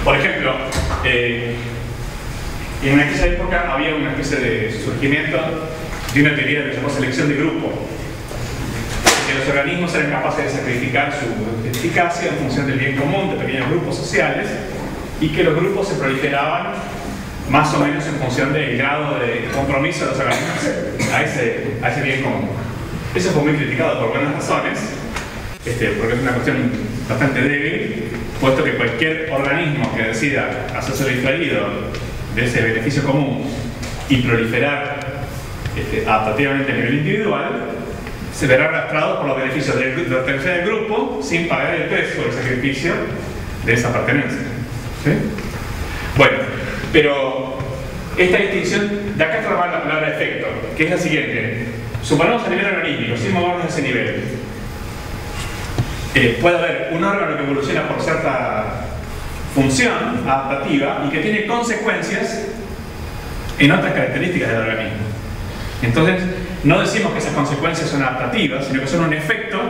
Por ejemplo, en aquella época había una especie de surgimiento de una teoría que se llamó selección de grupo, que los organismos eran capaces de sacrificar su eficacia en función del bien común de pequeños grupos sociales, y que los grupos se proliferaban más o menos en función del grado de compromiso de los organismos a ese bien común. Eso fue muy criticado por buenas razones, porque es una cuestión bastante débil, puesto que cualquier organismo que decida hacerse distraído de ese beneficio común y proliferar adaptativamente a nivel individual, se verá arrastrado por los beneficios de la pertenencia del grupo sin pagar el precio o el sacrificio de esa pertenencia. ¿Sí? Bueno, pero esta distinción, de acá está la palabra efecto, que es la siguiente. Suponemos a nivel organístico, sin movernos de ese nivel. Puede haber un órgano que evoluciona por cierta función adaptativa y que tiene consecuencias en otras características del organismo. Entonces, no decimos que esas consecuencias son adaptativas, sino que son un efecto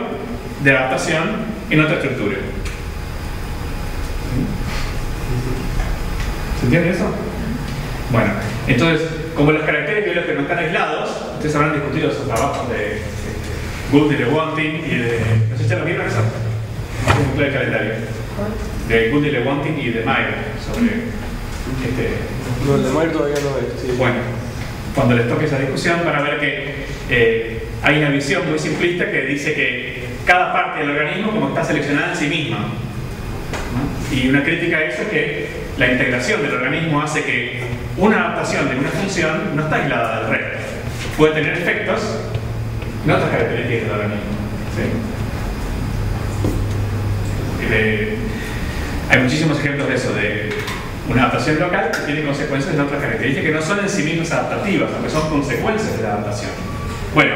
de adaptación en otra estructura. ¿Se entiende eso? Bueno, entonces, como los caracteres biológicos no están aislados, ustedes habrán discutido esos trabajos de Gould y Lewontin y de... ¿No se echan los libros eso? Es el calendario. De Gould y Lewontin y de Mayer sobre No, el de Mayer todavía no es. Sí. Bueno, cuando les toque esa discusión van a ver que hay una visión muy simplista que dice que cada parte del organismo como está seleccionada en sí misma, ¿no? Y una crítica a eso es que la integración del organismo hace que una adaptación de una función no está aislada del resto. Puede tener efectos en otras características del organismo. ¿Sí? Hay muchísimos ejemplos de eso, de una adaptación local que tiene consecuencias en otras características que no son en sí mismas adaptativas, aunque son consecuencias de la adaptación. Bueno,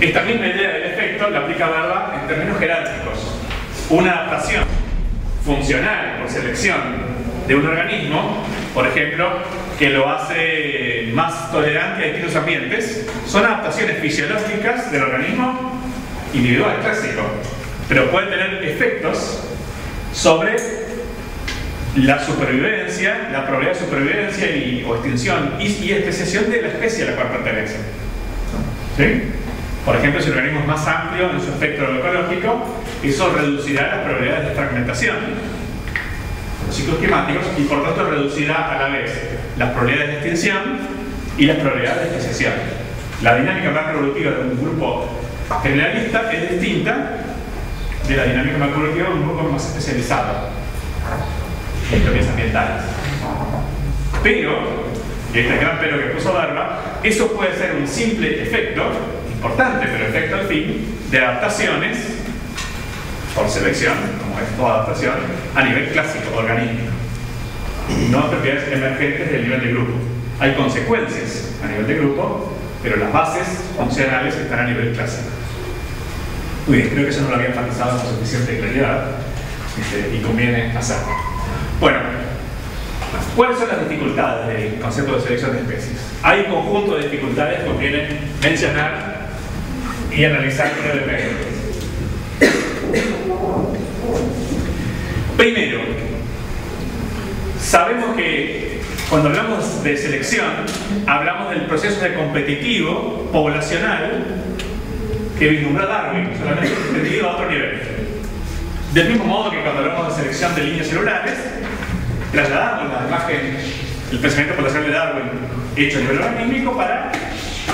esta misma idea del efecto la aplica Barba en términos jerárquicos. Una adaptación funcional por selección de un organismo, por ejemplo, que lo hace más tolerante a distintos ambientes, son adaptaciones fisiológicas del organismo individual, clásico, pero pueden tener efectos sobre la supervivencia, la probabilidad de supervivencia o extinción y especiación de la especie a la cual pertenece. ¿Sí? Por ejemplo, si el organismo es más amplio en su espectro ecológico, eso reducirá las probabilidades de fragmentación, los ciclos climáticos, y por tanto reducirá a la vez las probabilidades de extinción y las probabilidades de especiación. La dinámica macroevolutiva de un grupo generalista es distinta de la dinámica macroevolutiva de un grupo más especializado en teorías ambientales. Pero, y este gran pero que puso Barba, eso puede ser un simple efecto, importante, pero efecto al fin, de adaptaciones por selección, como es toda adaptación, a nivel clásico, organístico. No propiedades emergentes del nivel de grupo. Hay consecuencias a nivel de grupo, pero las bases funcionales están a nivel clásico. Muy bien, creo que eso no lo había enfatizado con suficiente claridad y conviene hacerlo. Bueno, ¿cuáles son las dificultades del concepto de selección de especies? Hay un conjunto de dificultades que conviene mencionar y analizar brevemente. Primero, sabemos que cuando hablamos de selección, hablamos del proceso de competitivo poblacional que vislumbró Darwin, solamente extendido a otro nivel. Del mismo modo que cuando hablamos de selección de líneas celulares, trasladamos la imagen, el pensamiento poblacional de Darwin hecho a nivel organímico para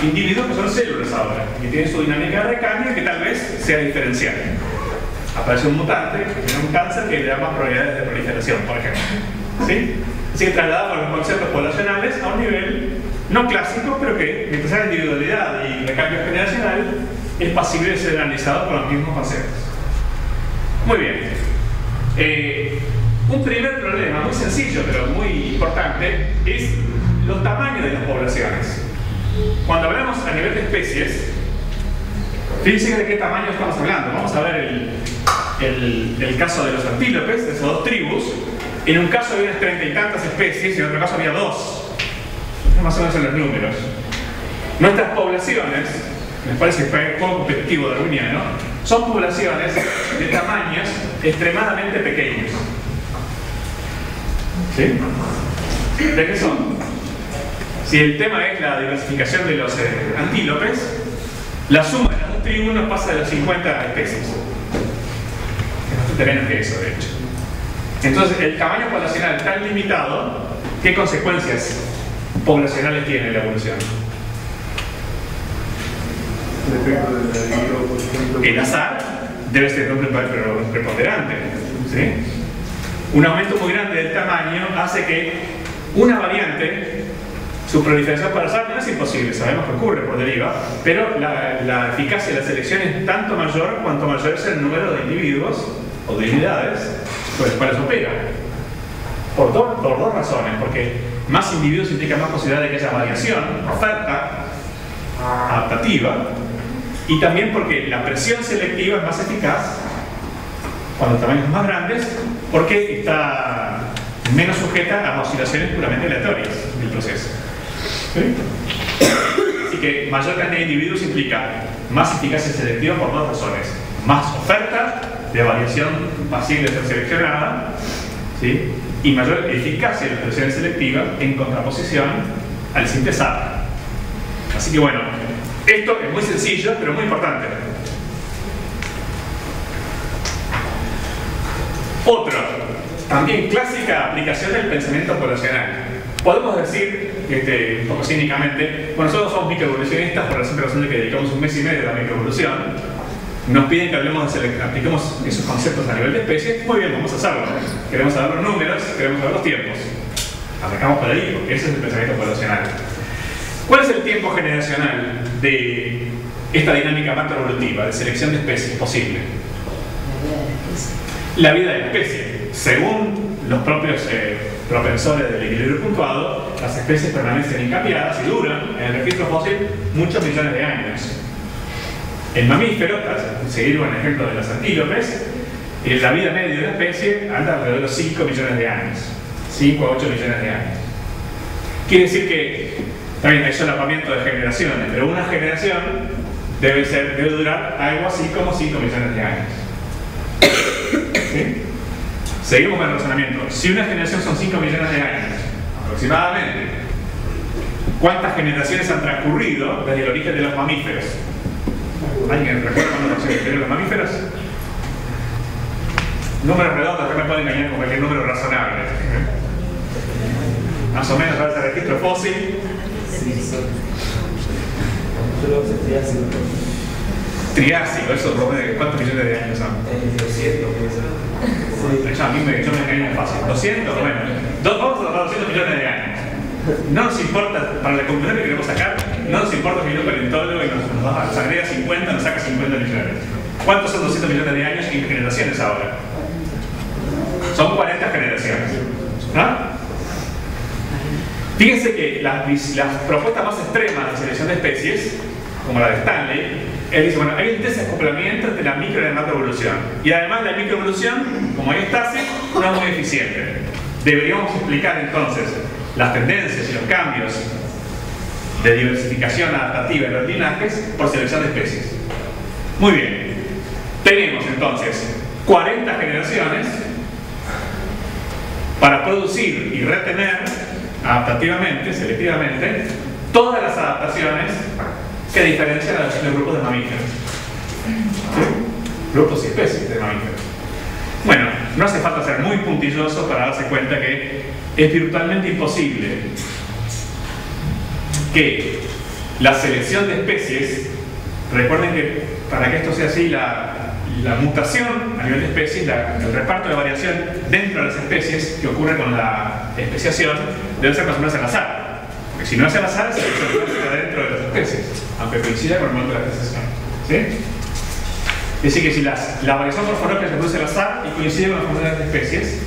individuos que son células ahora, que tienen su dinámica de recambio y que tal vez sea diferencial. Aparece un mutante que tiene un cáncer que le da más probabilidades de proliferación, por ejemplo. ¿Sí? Así que trasladamos los conceptos poblacionales a un nivel no clásico, pero que, mientras haya individualidad y recambio generacional, es pasible de ser analizado con los mismos conceptos. Muy bien. Un primer problema, muy sencillo pero muy importante, es los tamaños de las poblaciones. Cuando hablamos a nivel de especies, fíjense de qué tamaño estamos hablando. Vamos a ver el caso de los antílopes, de esas dos tribus. En un caso había unas 30 y tantas especies y en otro caso había 2. Más o menos en los números. Nuestras poblaciones, me parece que fue un poco competitivo darwiniano, son poblaciones de tamaños extremadamente pequeños. ¿Sí? ¿De qué son? Si el tema es la diversificación de los antílopes, la suma de las dos tribus nos pasa de las 50 especies. Es bastante menos que eso, de hecho. Entonces, el tamaño poblacional tan limitado, ¿qué consecuencias poblacionales tiene la evolución? El azar debe ser un preponderante. ¿Sí? Un aumento muy grande del tamaño hace que una variante, su proliferación por azar no es imposible, sabemos que ocurre por deriva, pero la eficacia de la selección es tanto mayor cuanto mayor es el número de individuos o de unidades por las cuales opera. Por dos razones, porque más individuos implica más posibilidad de que haya variación, oferta adaptativa, y también porque la presión selectiva es más eficaz cuando el tamaño es más grandes, porque está menos sujeta a oscilaciones puramente aleatorias del proceso. ¿Sí? Así que mayor cantidad de individuos implica más eficacia selectiva por dos razones: más oferta de variación pasible de ser seleccionada, ¿sí? y mayor eficacia de las selecciones selectivas en contraposición al sintesar. Así que bueno, esto es muy sencillo, pero muy importante. Otro, también clásica aplicación del pensamiento poblacional. Podemos decir, un poco cínicamente, bueno, nosotros somos microevolucionistas por la simple razón de que dedicamos un mes y medio a la microevolución. Nos piden que apliquemos esos conceptos a nivel de especie. Muy bien, vamos a hacerlo. Queremos saber los números, queremos saber los tiempos. Arrancamos por ahí, porque ese es el pensamiento poblacional. ¿Cuál es el tiempo generacional de esta dinámica macroevolutiva de selección de especies posible? La vida de la especie. Según los propios propensores del equilibrio puntuado, las especies permanecen incambiadas y duran en el registro fósil muchos millones de años. En mamíferos, para seguir con el ejemplo de los antílopes, la vida media de una especie anda alrededor de los 5 millones de años. 5 a 8 millones de años. Quiere decir que también hay solapamiento de generaciones, pero una generación debe durar algo así como 5 millones de años. ¿Sí? Seguimos con el razonamiento. Si una generación son 5 millones de años, aproximadamente, ¿cuántas generaciones han transcurrido desde el origen de los mamíferos? ¿Alguien recuerda cuándo se describieron los mamíferos? Números redondos que me pueden engañar con cualquier número razonable. Más o menos para ese registro fósil. Triásico, eso promedio, ¿cuántos millones de años son? 200, puede ser. A mí me engañan fácil. 200, bueno. Vamos a 200 millones de años. No nos importa, para la conclusión que queremos sacar, no nos importa que viene un paleontólogo y nos agrega 50, nos saca 50 millones. ¿Cuántos son 200 millones de años en generaciones ahora? Son 40 generaciones. ¿Ah? Fíjense que las propuestas más extremas de selección de especies, como la de Stanley, él dice, bueno, hay un desacoplamiento entre la micro y la macroevolución. Y además la microevolución, como hay estasis, no es muy eficiente. Deberíamos explicar entonces las tendencias y los cambios de diversificación adaptativa en los linajes por selección de especies. Muy bien. Tenemos entonces 40 generaciones para producir y retener adaptativamente, selectivamente, todas las adaptaciones que diferencian a los grupos de mamíferos. ¿Sí? Grupos y especies de mamíferos. Bueno, no hace falta ser muy puntilloso para darse cuenta que es virtualmente imposible que la selección de especies, recuerden que para que esto sea así, la mutación a nivel de especies, el reparto de variación dentro de las especies que ocurre con la especiación, debe ser más o menos al azar. Porque si no es al azar, se está dentro de las especies, aunque coincida con el momento de la especiación. ¿Sí? Es decir, que si la variación morfológica se produce al azar y coincide con las funciones de especies,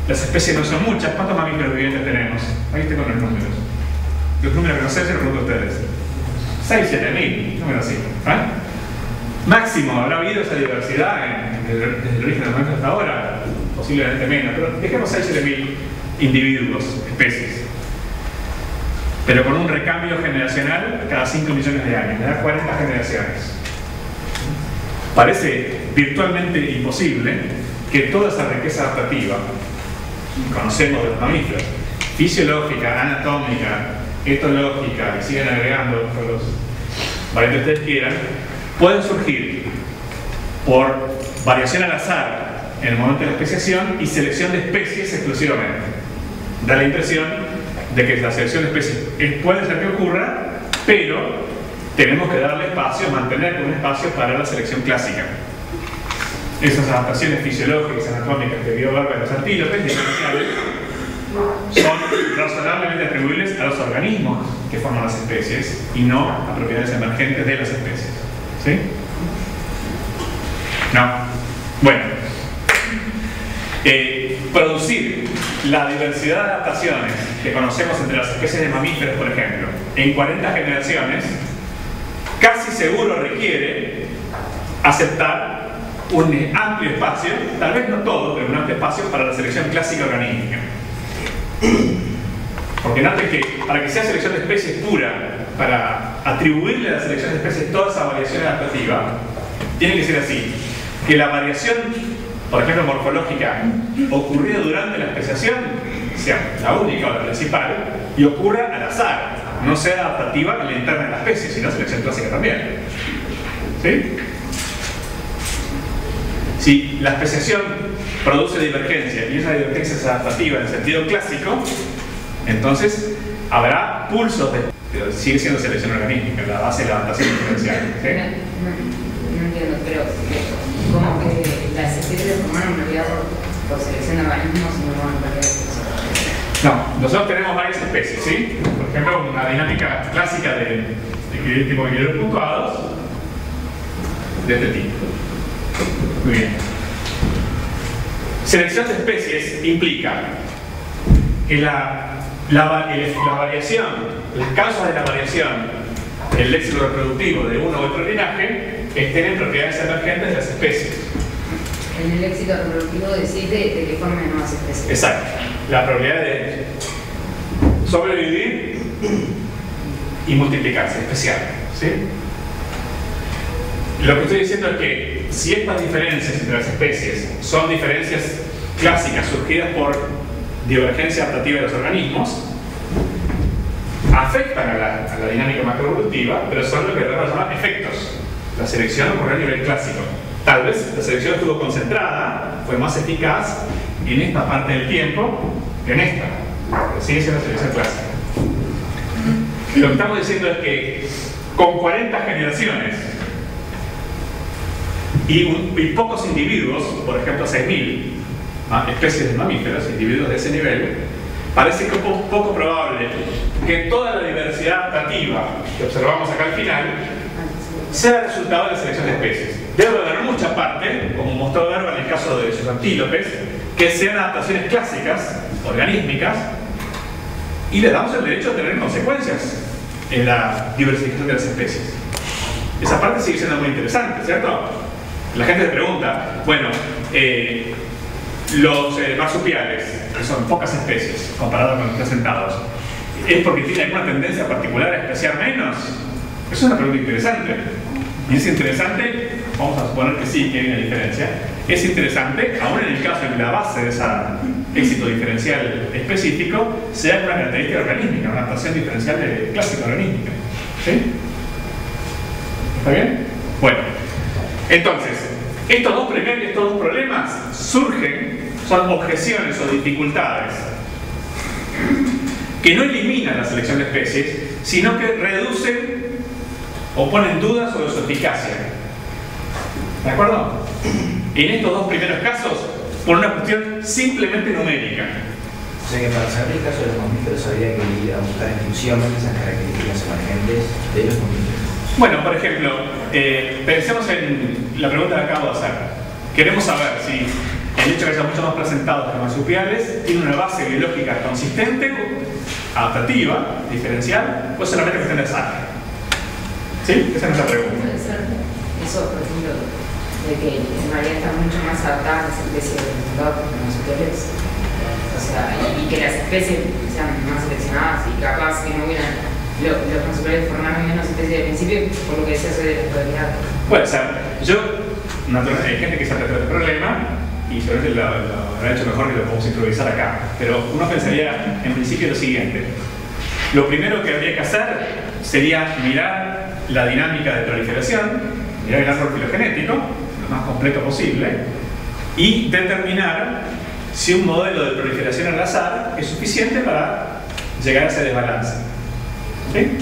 las especies no son muchas. ¿Cuántos mamíferos vivientes tenemos? Ahí estoy con los números. Los números que no sé, se los pregunto a ustedes. 6, 7 mil, números así. ¿Ah? Máximo habrá habido esa diversidad desde el origen del momento hasta ahora, posiblemente menos, pero dejemos 6, 7 mil individuos, especies. Pero con un recambio generacional cada 5 millones de años, le da 40 generaciones. Parece virtualmente imposible que toda esa riqueza adaptativa que conocemos de los mamíferos, fisiológica, anatómica, etológica, y siguen agregando todos los variantes que ustedes quieran, pueden surgir por variación al azar en el momento de la especiación y selección de especies exclusivamente. Da la impresión de que la selección de especies puede ser que ocurra, pero tenemos que darle espacio, mantener un espacio para la selección clásica. Esas adaptaciones fisiológicas, anatómicas que vio Barber en los antílopes, diferenciales, son razonablemente atribuibles a los organismos que forman las especies y no a propiedades emergentes de las especies. ¿Sí? No. Bueno. Producir la diversidad de adaptaciones que conocemos entre las especies de mamíferos, por ejemplo, en 40 generaciones, casi seguro requiere aceptar un amplio espacio, tal vez no todo, pero un amplio espacio para la selección clásica organística. Porque noten que para que sea selección de especies pura, para atribuirle a la selección de especies toda esa variación adaptativa, tiene que ser así, que la variación por ejemplo, morfológica, ocurrido durante la especiación, sea la única o la principal, y ocurra al azar, no sea adaptativa en la interna de la especie, sino selección clásica también. ¿Sí? Si la especiación produce divergencia y esa divergencia es adaptativa en el sentido clásico, entonces habrá pulsos de... Pero sigue siendo selección organística, la base de la adaptación diferencial. ¿Sí? No entiendo, pero ¿cómo que las especies se formaron en realidad por selección de organismos y no en realidad de... No, nosotros tenemos varias especies, ¿sí? Por ejemplo, una dinámica clásica de tipo de equilibrios puntuados de este tipo. Muy bien. Selección de especies implica que la variación, las causas de la variación, el léxico reproductivo de uno u otro linaje, estén en propiedades emergentes de las especies. En el éxito reproductivo decide de qué forma de nuevas especies. Exacto. La probabilidad de sobrevivir y multiplicarse, especial. ¿Sí? Lo que estoy diciendo es que si estas diferencias entre las especies son diferencias clásicas surgidas por divergencia adaptativa de los organismos, afectan a la dinámica macroevolutiva, pero son lo que se llama efectos. La selección ocurrió a nivel clásico. Tal vez la selección estuvo concentrada, fue más eficaz en esta parte del tiempo que en esta. Pero sigue siendo selección clásica. Lo que estamos diciendo es que con 40 generaciones y pocos individuos, por ejemplo 6.000 especies de mamíferos, individuos de ese nivel, parece que es poco probable que toda la diversidad adaptativa que observamos acá al final sea resultado de la selección de especies. Debe haber mucha parte, como mostró Verba en el caso de sus antílopes, que sean adaptaciones clásicas, organísmicas, y le damos el derecho a tener consecuencias en la diversificación de las especies. Esa parte sigue siendo muy interesante, ¿cierto? La gente se pregunta, bueno, los marsupiales, que son pocas especies comparados con los presentados, ¿es porque tienen alguna tendencia particular a especiar menos? Es una pregunta interesante. Y es interesante, vamos a suponer que sí, que hay una diferencia. Es interesante, aún en el caso en que la base de ese éxito diferencial específico sea una característica organística, una adaptación diferencial de clásica organística. ¿Sí? ¿Está bien? Bueno, entonces, estos dos problemas surgen, son objeciones o dificultades que no eliminan la selección de especies, sino que reducen o ponen dudas sobre su eficacia. ¿De acuerdo? En estos dos primeros casos, por una cuestión simplemente numérica. O sea que para saber el caso de los mamíferos habría que ir a buscar en función de esas características emergentes de los mamíferos. Bueno, por ejemplo, pensemos en la pregunta que acabo de hacer. Queremos saber si el hecho de que haya mucho más placentados que marsupiales tiene una base biológica consistente, adaptativa, diferencial, o solamente cuestión de azar. ¿Sí? Esa es nuestra pregunta. Puede ser eso, por ejemplo, de que en realidad están mucho más adaptadas las especies de los marsupiales. O sea, y que las especies sean más seleccionadas y capaz que no hubieran los marsupiales formaron menos especies de principio, por lo que decía sobre la probabilidad. Puede ser. Hay gente que se ha tratado el problema y seguramente lo habrá hecho mejor que lo podemos improvisar acá. Pero uno pensaría en principio lo siguiente. Lo primero que habría que hacer sería mirar la dinámica de proliferación, mirar el árbol filogenético, lo más completo posible, y determinar si un modelo de proliferación al azar es suficiente para llegar a ese desbalance. ¿Sí?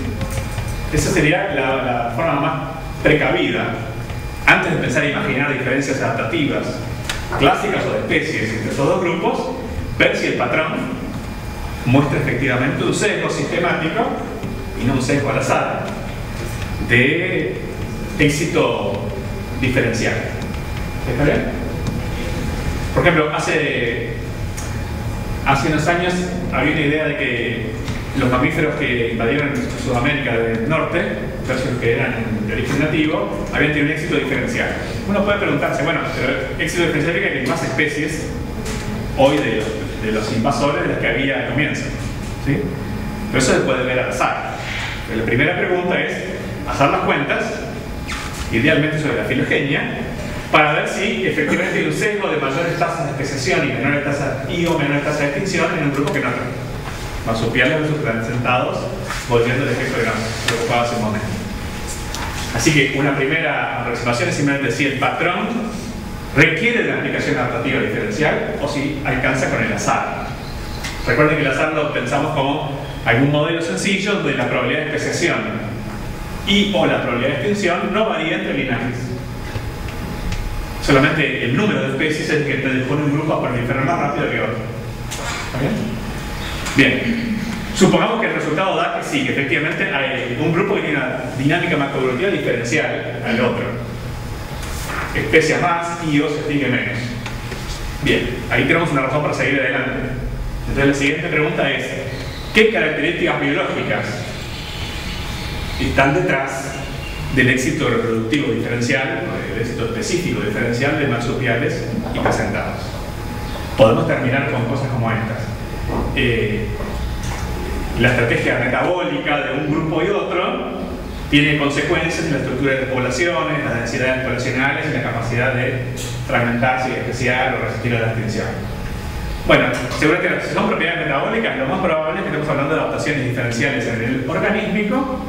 Esa sería la forma más precavida, antes de empezar a imaginar diferencias adaptativas, clásicas o de especies entre estos dos grupos, ver si el patrón muestra efectivamente un sesgo sistemático y no un sesgo al azar de éxito diferencial. ¿Está bien? Por ejemplo, hace unos años había una idea de que los mamíferos que invadieron Sudamérica del norte, versus los que eran de origen nativo, habían tenido un éxito diferencial. Uno puede preguntarse, bueno, pero éxito diferencial significa que hay más especies hoy de los invasores de las que había al comienzo. ¿Sí? Pero eso se puede ver al azar. Pero la primera pregunta es hacer las cuentas, idealmente sobre la filogenia, para ver si efectivamente hay un sesgo de mayores tasas de especiación y menores tasas de extinción en un grupo que no. Marsupiales versus placentados, volviendo al ejemplo que nos preocupaba hace un momento. Así que una primera aproximación es simplemente si el patrón requiere de una aplicación adaptativa diferencial o si alcanza con el azar. Recuerden que el azar lo pensamos como algún modelo sencillo de la probabilidad de especiación y o la probabilidad de extinción no varía entre linajes. Solamente el número de especies es el que te pone un grupo a proliferar más rápido que otro. ¿Está bien? Bien. Supongamos que el resultado da que sí, que efectivamente hay un grupo que tiene una dinámica macroevolutiva diferencial al otro. Especies más y o se extingue menos. Bien, ahí tenemos una razón para seguir adelante. Entonces la siguiente pregunta es: ¿qué características biológicas están detrás del éxito reproductivo diferencial, o del éxito específico diferencial de marsupiales y placentados? Podemos terminar con cosas como estas. La estrategia metabólica de un grupo y otro tiene consecuencias en la estructura de las poblaciones, las densidades poblacionales y la capacidad de fragmentarse y especiar o resistir a la extinción. Bueno, seguramente si son propiedades metabólicas, lo más probable es que estemos hablando de adaptaciones diferenciales en el organísmico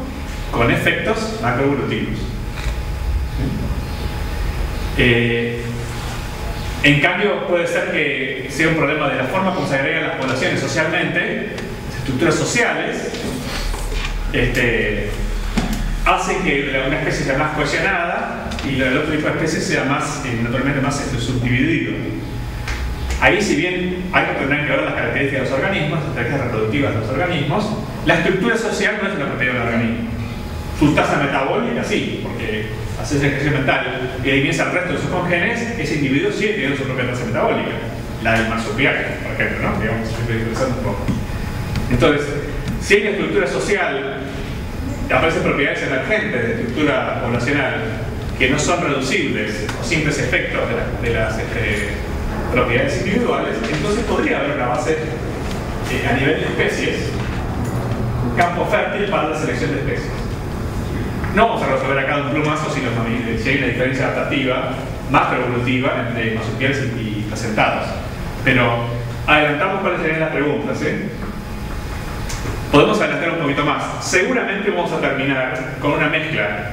con efectos macroevolutivos. En cambio, puede ser que sea un problema de la forma como se agregan las poblaciones socialmente, estructuras sociales, hacen que una especie sea más cohesionada y el otro tipo de especie sea más, naturalmente más subdividido. Ahí, si bien hay que tener que ver las características de los organismos, las características reproductivas de los organismos, la estructura social no es una propiedad del organismo. Su tasa metabólica sí, porque hace ejercicio mental y elimina al resto de sus congéneres, ese individuo sigue teniendo su propia tasa metabólica, la del marsupial, por ejemplo, ¿no? Digamos, estoy interesando un poco. Entonces, si hay una estructura social, aparecen propiedades emergentes de estructura poblacional que no son reducibles o simples efectos de las propiedades individuales, entonces podría haber una base a nivel de especies, un campo fértil para la selección de especies. No vamos a resolver acá de un plumazo si hay una diferencia adaptativa macroevolutiva entre marsupiales y placentados. Pero adelantamos cuáles serían las preguntas, Podemos adelantar un poquito más. Seguramente vamos a terminar con una mezcla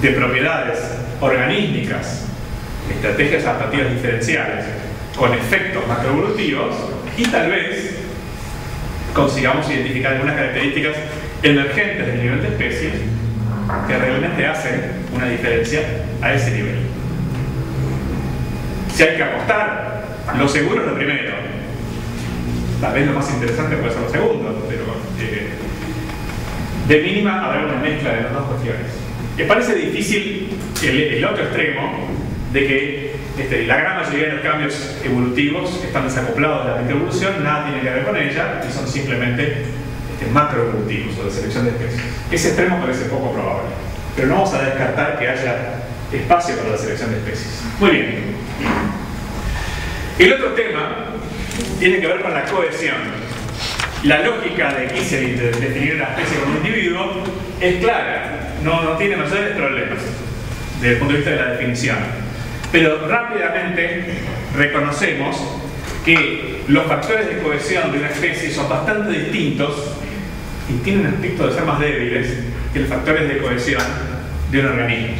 de propiedades organísticas, estrategias adaptativas diferenciales, con efectos macroevolutivos, y tal vez consigamos identificar algunas características emergentes del nivel de especies que realmente hacen una diferencia a ese nivel. Si hay que apostar, lo seguro es lo primero. Tal vez lo más interesante puede ser lo segundo, pero de mínima habrá una mezcla de las dos cuestiones. Me parece difícil el otro extremo de que la gran mayoría de los cambios evolutivos están desacoplados de la microevolución, nada tiene que ver con ella y son simplemente macroevolutivos o de selección de especies. Ese extremo parece poco probable, pero no vamos a descartar que haya espacio para la selección de especies. Muy bien. El otro tema tiene que ver con la cohesión. La lógica de Kieserian de definir una especie como un individuo es clara, no tiene mayores problemas desde el punto de vista de la definición. Pero rápidamente reconocemos que los factores de cohesión de una especie son bastante distintos y tienen un aspecto de ser más débiles que los factores de cohesión de un organismo.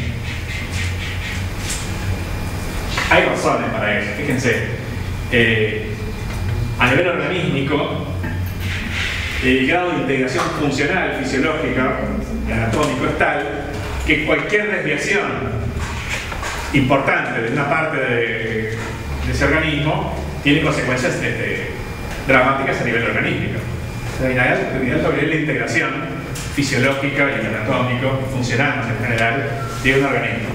Hay razones para eso, fíjense. A nivel organísmico, el grado de integración funcional, fisiológica y anatómico es tal que cualquier desviación importante de una parte de ese organismo tiene consecuencias dramáticas a nivel organístico. Hay un alto nivel de integración fisiológica y anatómico, funcional en general, de un organismo.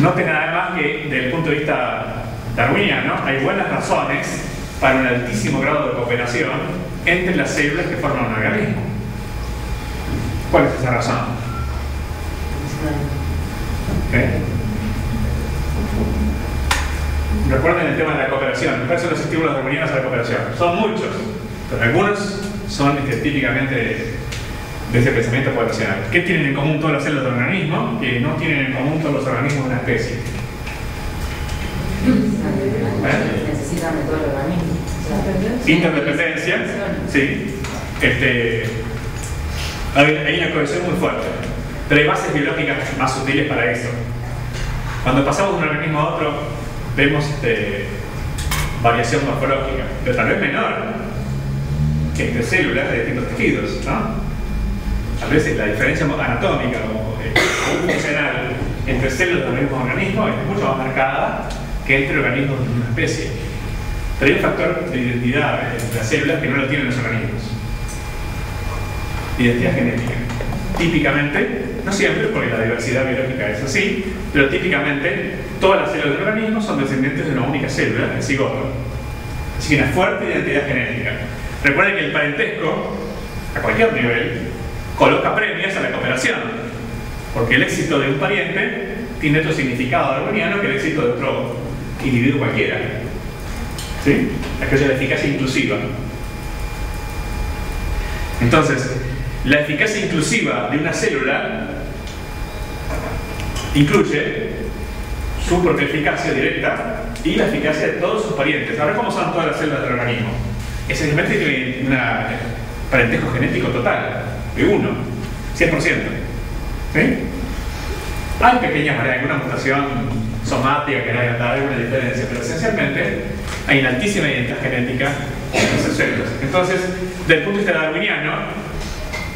Noten además que desde el punto de vista darwiniano hay buenas razones para un altísimo grado de cooperación entre las células que forman un organismo. ¿Cuál es esa razón? Recuerden el tema de la cooperación. ¿Cuáles son los estímulos darwinianos a la cooperación? Son muchos, pero algunos son típicamente de ese pensamiento poblacional. ¿Qué tienen en común todas las células del organismo? Que no tienen en común todos los organismos de una especie. Necesitan de todo el organismo. Interdependencia, sí. Hay una cohesión muy fuerte, pero hay bases biológicas más sutiles para eso. Cuando pasamos de un organismo a otro, vemos variación morfológica, pero tal vez menor que entre células de distintos tejidos, ¿no? A veces la diferencia anatómica o funcional entre células del mismo organismo es mucho más marcada que entre organismos de una especie. Pero hay un factor de identidad entre las células que no lo tienen los organismos. Identidad genética. Típicamente, no siempre, porque la diversidad biológica es así, pero típicamente todas las células del organismo son descendientes de una única célula, el cigoto. Así que una fuerte identidad genética. Recuerden que el parentesco, a cualquier nivel, coloca premios a la cooperación, porque el éxito de un pariente tiene otro significado darwiniano que el éxito de otro individuo cualquiera. ¿Sí? Aquello es la eficacia inclusiva. Entonces, la eficacia inclusiva de una célula incluye su propia eficacia directa y la eficacia de todos sus parientes. Ahora, ¿cómo son todas las células del organismo? Esencialmente tiene un parentesco genético total, de 1, 100%. ¿Sí? Hay pequeñas variedades, alguna mutación somática que haya dado alguna diferencia, pero esencialmente hay una altísima identidad genética en esas células. Entonces, desde el punto de vista darwiniano,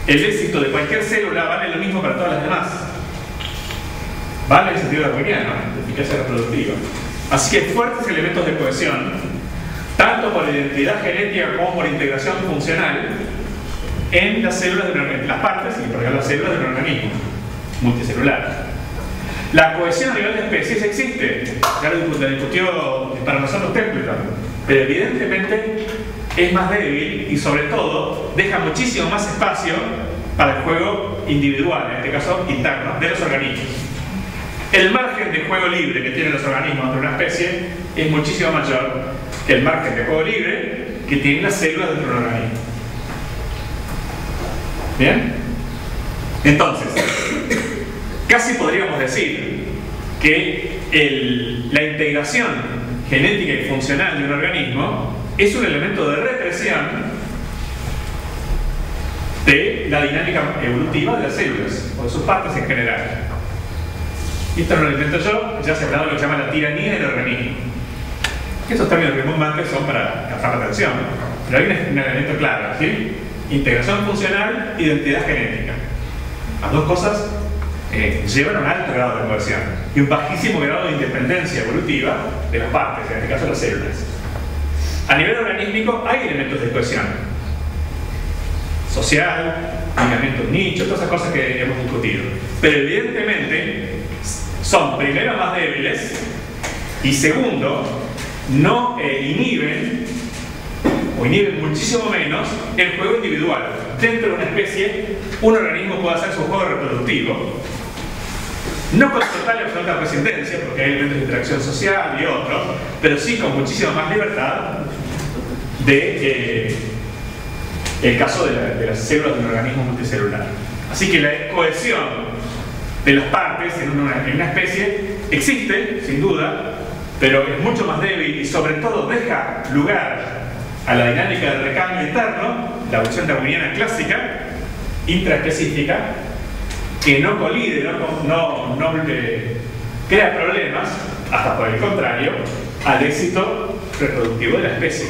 el éxito de cualquier célula vale lo mismo para todas las demás. Vale el sentido darwiniano, de eficacia reproductiva. Así que hay fuertes elementos de cohesión, tanto por identidad genética como por integración funcional, en las células de las partes y por ejemplo las células de un organismo multicelular. La cohesión a nivel de especies existe, ya lo discutió para nosotros Templeton, pero evidentemente es más débil y sobre todo deja muchísimo más espacio para el juego individual, en este caso interno, de los organismos. El margen de juego libre que tienen los organismos de una especie es muchísimo mayor que el margen de juego libre que tienen las células dentro de un organismo. ¿Bien? Entonces, casi podríamos decir que la integración genética y funcional de un organismo es un elemento de represión de la dinámica evolutiva de las células, o de sus partes en general. Y esto no lo invento yo, ya se ha hablado de lo que se llama la tiranía del organismo. Estos términos rimbombantes son para captar la atención, pero hay un elemento claro, ¿sí? Integración funcional, identidad genética. Las dos cosas llevan a un alto grado de cohesión y un bajísimo grado de independencia evolutiva de las partes, en este caso las células. A nivel organísmico hay elementos de cohesión social, ligamentos nicho, todas esas cosas que hemos discutido, pero evidentemente son primero más débiles y segundo no inhiben muchísimo menos el juego individual. Dentro de una especie, un organismo puede hacer su juego reproductivo, no con total y absoluta prescindencia, porque hay elementos de interacción social y otros, pero sí con muchísima más libertad de el caso de las células de un organismo multicelular. Así que la cohesión de las partes en una especie existe, sin duda, pero es mucho más débil y sobre todo deja lugar a la dinámica del recambio interno, la evolución darwiniana clásica, intraespecífica, que no colide, no crea problemas, hasta por el contrario, al éxito reproductivo de la especie.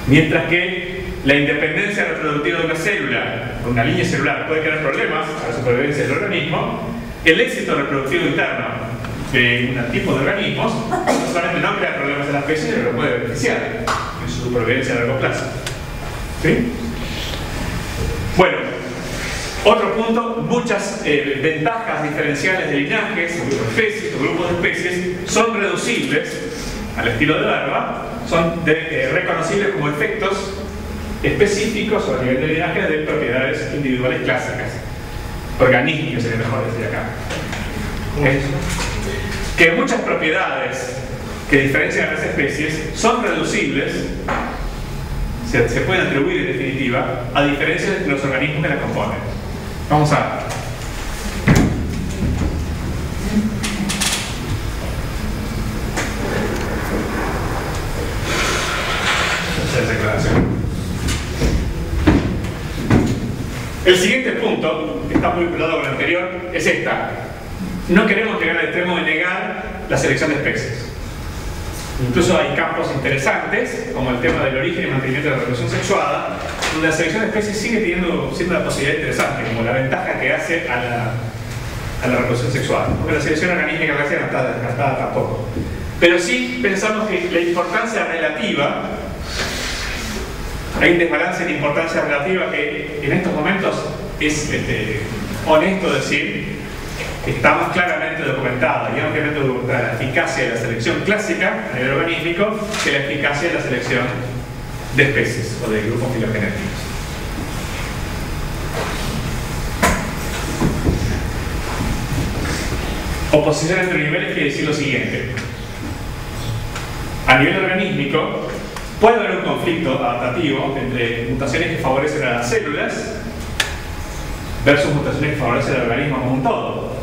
Mientras que la independencia reproductiva de una célula, o una línea celular, puede crear problemas a la supervivencia del organismo, el éxito reproductivo interno de un tipo de organismos no solamente no crea problemas en la especie, pero lo puede beneficiar en su supervivencia a largo plazo. ¿Sí? Bueno, otro punto, muchas ventajas diferenciales de linajes, especies o grupos de especies son reducibles al estilo de larva, son reconocibles como efectos específicos o a nivel de linaje de propiedades individuales clásicas. Organísticas sería mejor decir acá. Que muchas propiedades que diferencian a las especies son reducibles, se pueden atribuir en definitiva, a diferencia de los organismos que la componen. Vamos a hacer declaración. El siguiente punto, que está muy vinculado con el anterior, es esta. No queremos llegar al extremo de negar la selección de especies. Incluso hay campos interesantes, como el tema del origen y mantenimiento de la reproducción sexuada, donde la selección de especies sigue siendo una posibilidad interesante, como la ventaja que hace a la reproducción sexual. Porque la selección organística no está descartada tampoco. Pero sí pensamos que la importancia relativa, hay un desbalance en importancia relativa que en estos momentos es honesto decir que está más claramente documentada y ampliamente documentada la eficacia de la selección clásica a nivel organístico que la eficacia de la selección de especies o de grupos filogenéticos. Oposición entre niveles quiere decir lo siguiente. A nivel organístico puede haber un conflicto adaptativo entre mutaciones que favorecen a las células versus mutaciones que favorecen al organismo como un todo.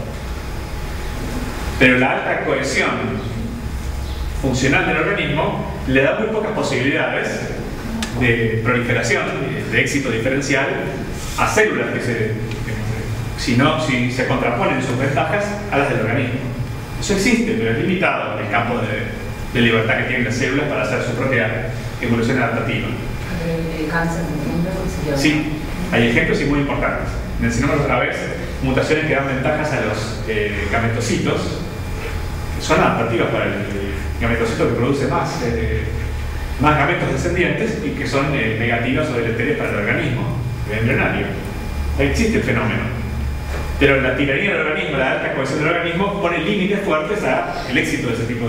Pero la alta cohesión funcional del organismo le da muy pocas posibilidades de proliferación, de éxito diferencial a células que si se contraponen sus ventajas a las del organismo. Eso existe, pero es limitado el campo de libertad que tienen las células para hacer su propia evolución adaptativa. ¿El cáncer, por ejemplo? Sí, hay ejemplos y muy importantes. Mencionamos otra vez mutaciones que dan ventajas a los gametocitos, que son adaptativas para el gametocito que produce más gametos descendientes y que son negativas o deleterias para el organismo embrionario. Existe el fenómeno. Pero la tiranía del organismo, la alta cohesión del organismo, pone límites fuertes al éxito de ese tipo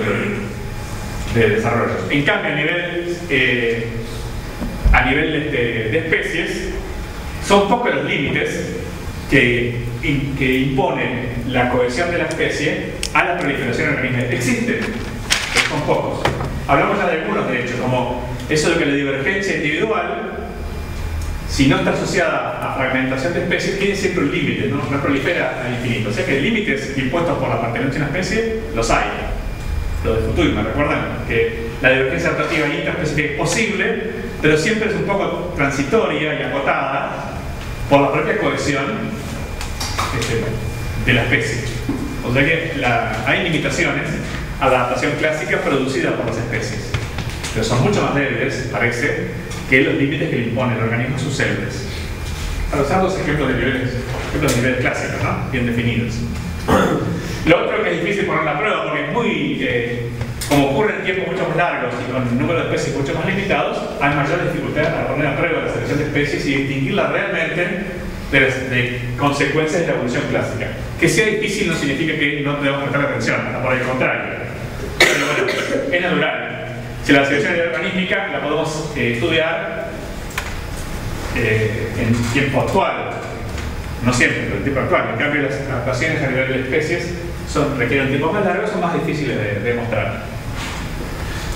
de desarrollo. En cambio, a nivel de especies, son pocos los límites que imponen la cohesión de la especie a la proliferación del organismo. Existen, pero son pocos. Hablamos ya de algunos, de hecho, como eso de que la divergencia individual, si no está asociada a fragmentación de especies, tiene siempre un límite, no prolifera al infinito. O sea que límites impuestos por la pertenencia a una especie, los hay. Lo de Futuyma, ¿recuerdan? Que la divergencia adaptativa interespecífica es posible, pero siempre es un poco transitoria y acotada por la propia cohesión de la especie. O sea que hay limitaciones a la adaptación clásica producida por las especies, pero son mucho más débiles, parece, que los límites que le impone el organismo a sus células. Para usar dos ejemplos de niveles clásicos, ¿no? Bien definidos. Lo otro que es difícil poner la prueba, porque es muy, como ocurre en tiempos mucho más largos y con un número de especies mucho más limitados, hay mayor dificultad para poner a prueba la selección de especies y distinguirla realmente de consecuencias de la evolución clásica. Que sea difícil no significa que no debamos prestar atención, por el contrario. Pero bueno, es natural. Si la selección organística la podemos estudiar en tiempo actual, no siempre, pero en tiempo actual. En cambio, las adaptaciones a nivel de especies requieren tiempos más largos, son más difíciles de demostrar.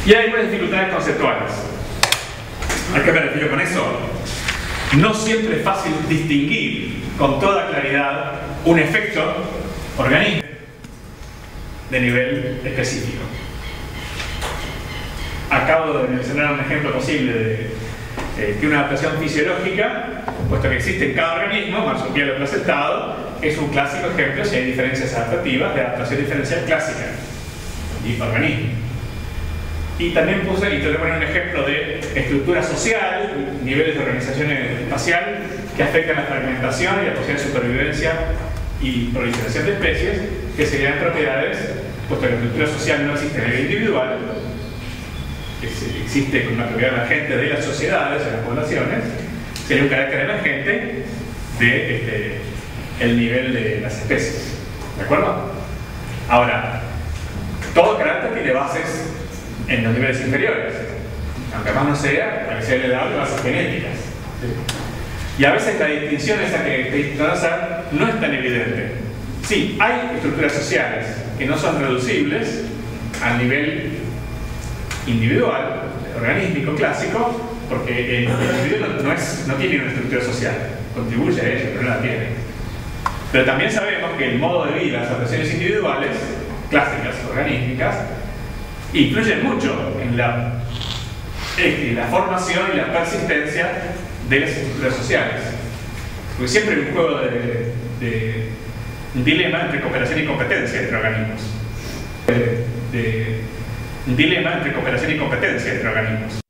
Y hay algunas dificultades conceptuales. ¿A qué me refiero con eso? No siempre es fácil distinguir con toda claridad un efecto orgánico de nivel específico. Acabo de mencionar un ejemplo posible de que una adaptación fisiológica, puesto que existe en cada organismo, marsupial o placentado, es un clásico ejemplo si hay diferencias adaptativas de adaptación diferencial clásica y organismo. Y también te voy a poner un ejemplo de estructura social, niveles de organización espacial que afectan la fragmentación y la posibilidad de supervivencia y proliferación de especies, que serían propiedades, puesto que la estructura social no existe a nivel individual, existe como una propiedad emergente de las sociedades, de las poblaciones, sería un carácter emergente de el nivel de las especies. ¿De acuerdo? Ahora, todo carácter tiene bases en los niveles inferiores, aunque más no sea, para que sea heredado de bases genéticas. Y a veces la distinción esa que te intento hacer no es tan evidente. Sí, hay estructuras sociales que no son reducibles al nivel individual, organístico, clásico, porque el individuo no tiene una estructura social, contribuye a ella, pero no la tiene. Pero también sabemos que el modo de vida, las adaptaciones individuales, clásicas, organísticas, influyen mucho en la formación y la persistencia de las estructuras sociales. Porque siempre hay un juego de un dilema entre cooperación y competencia entre organismos. Un dilema entre cooperación y competencia entre organismos.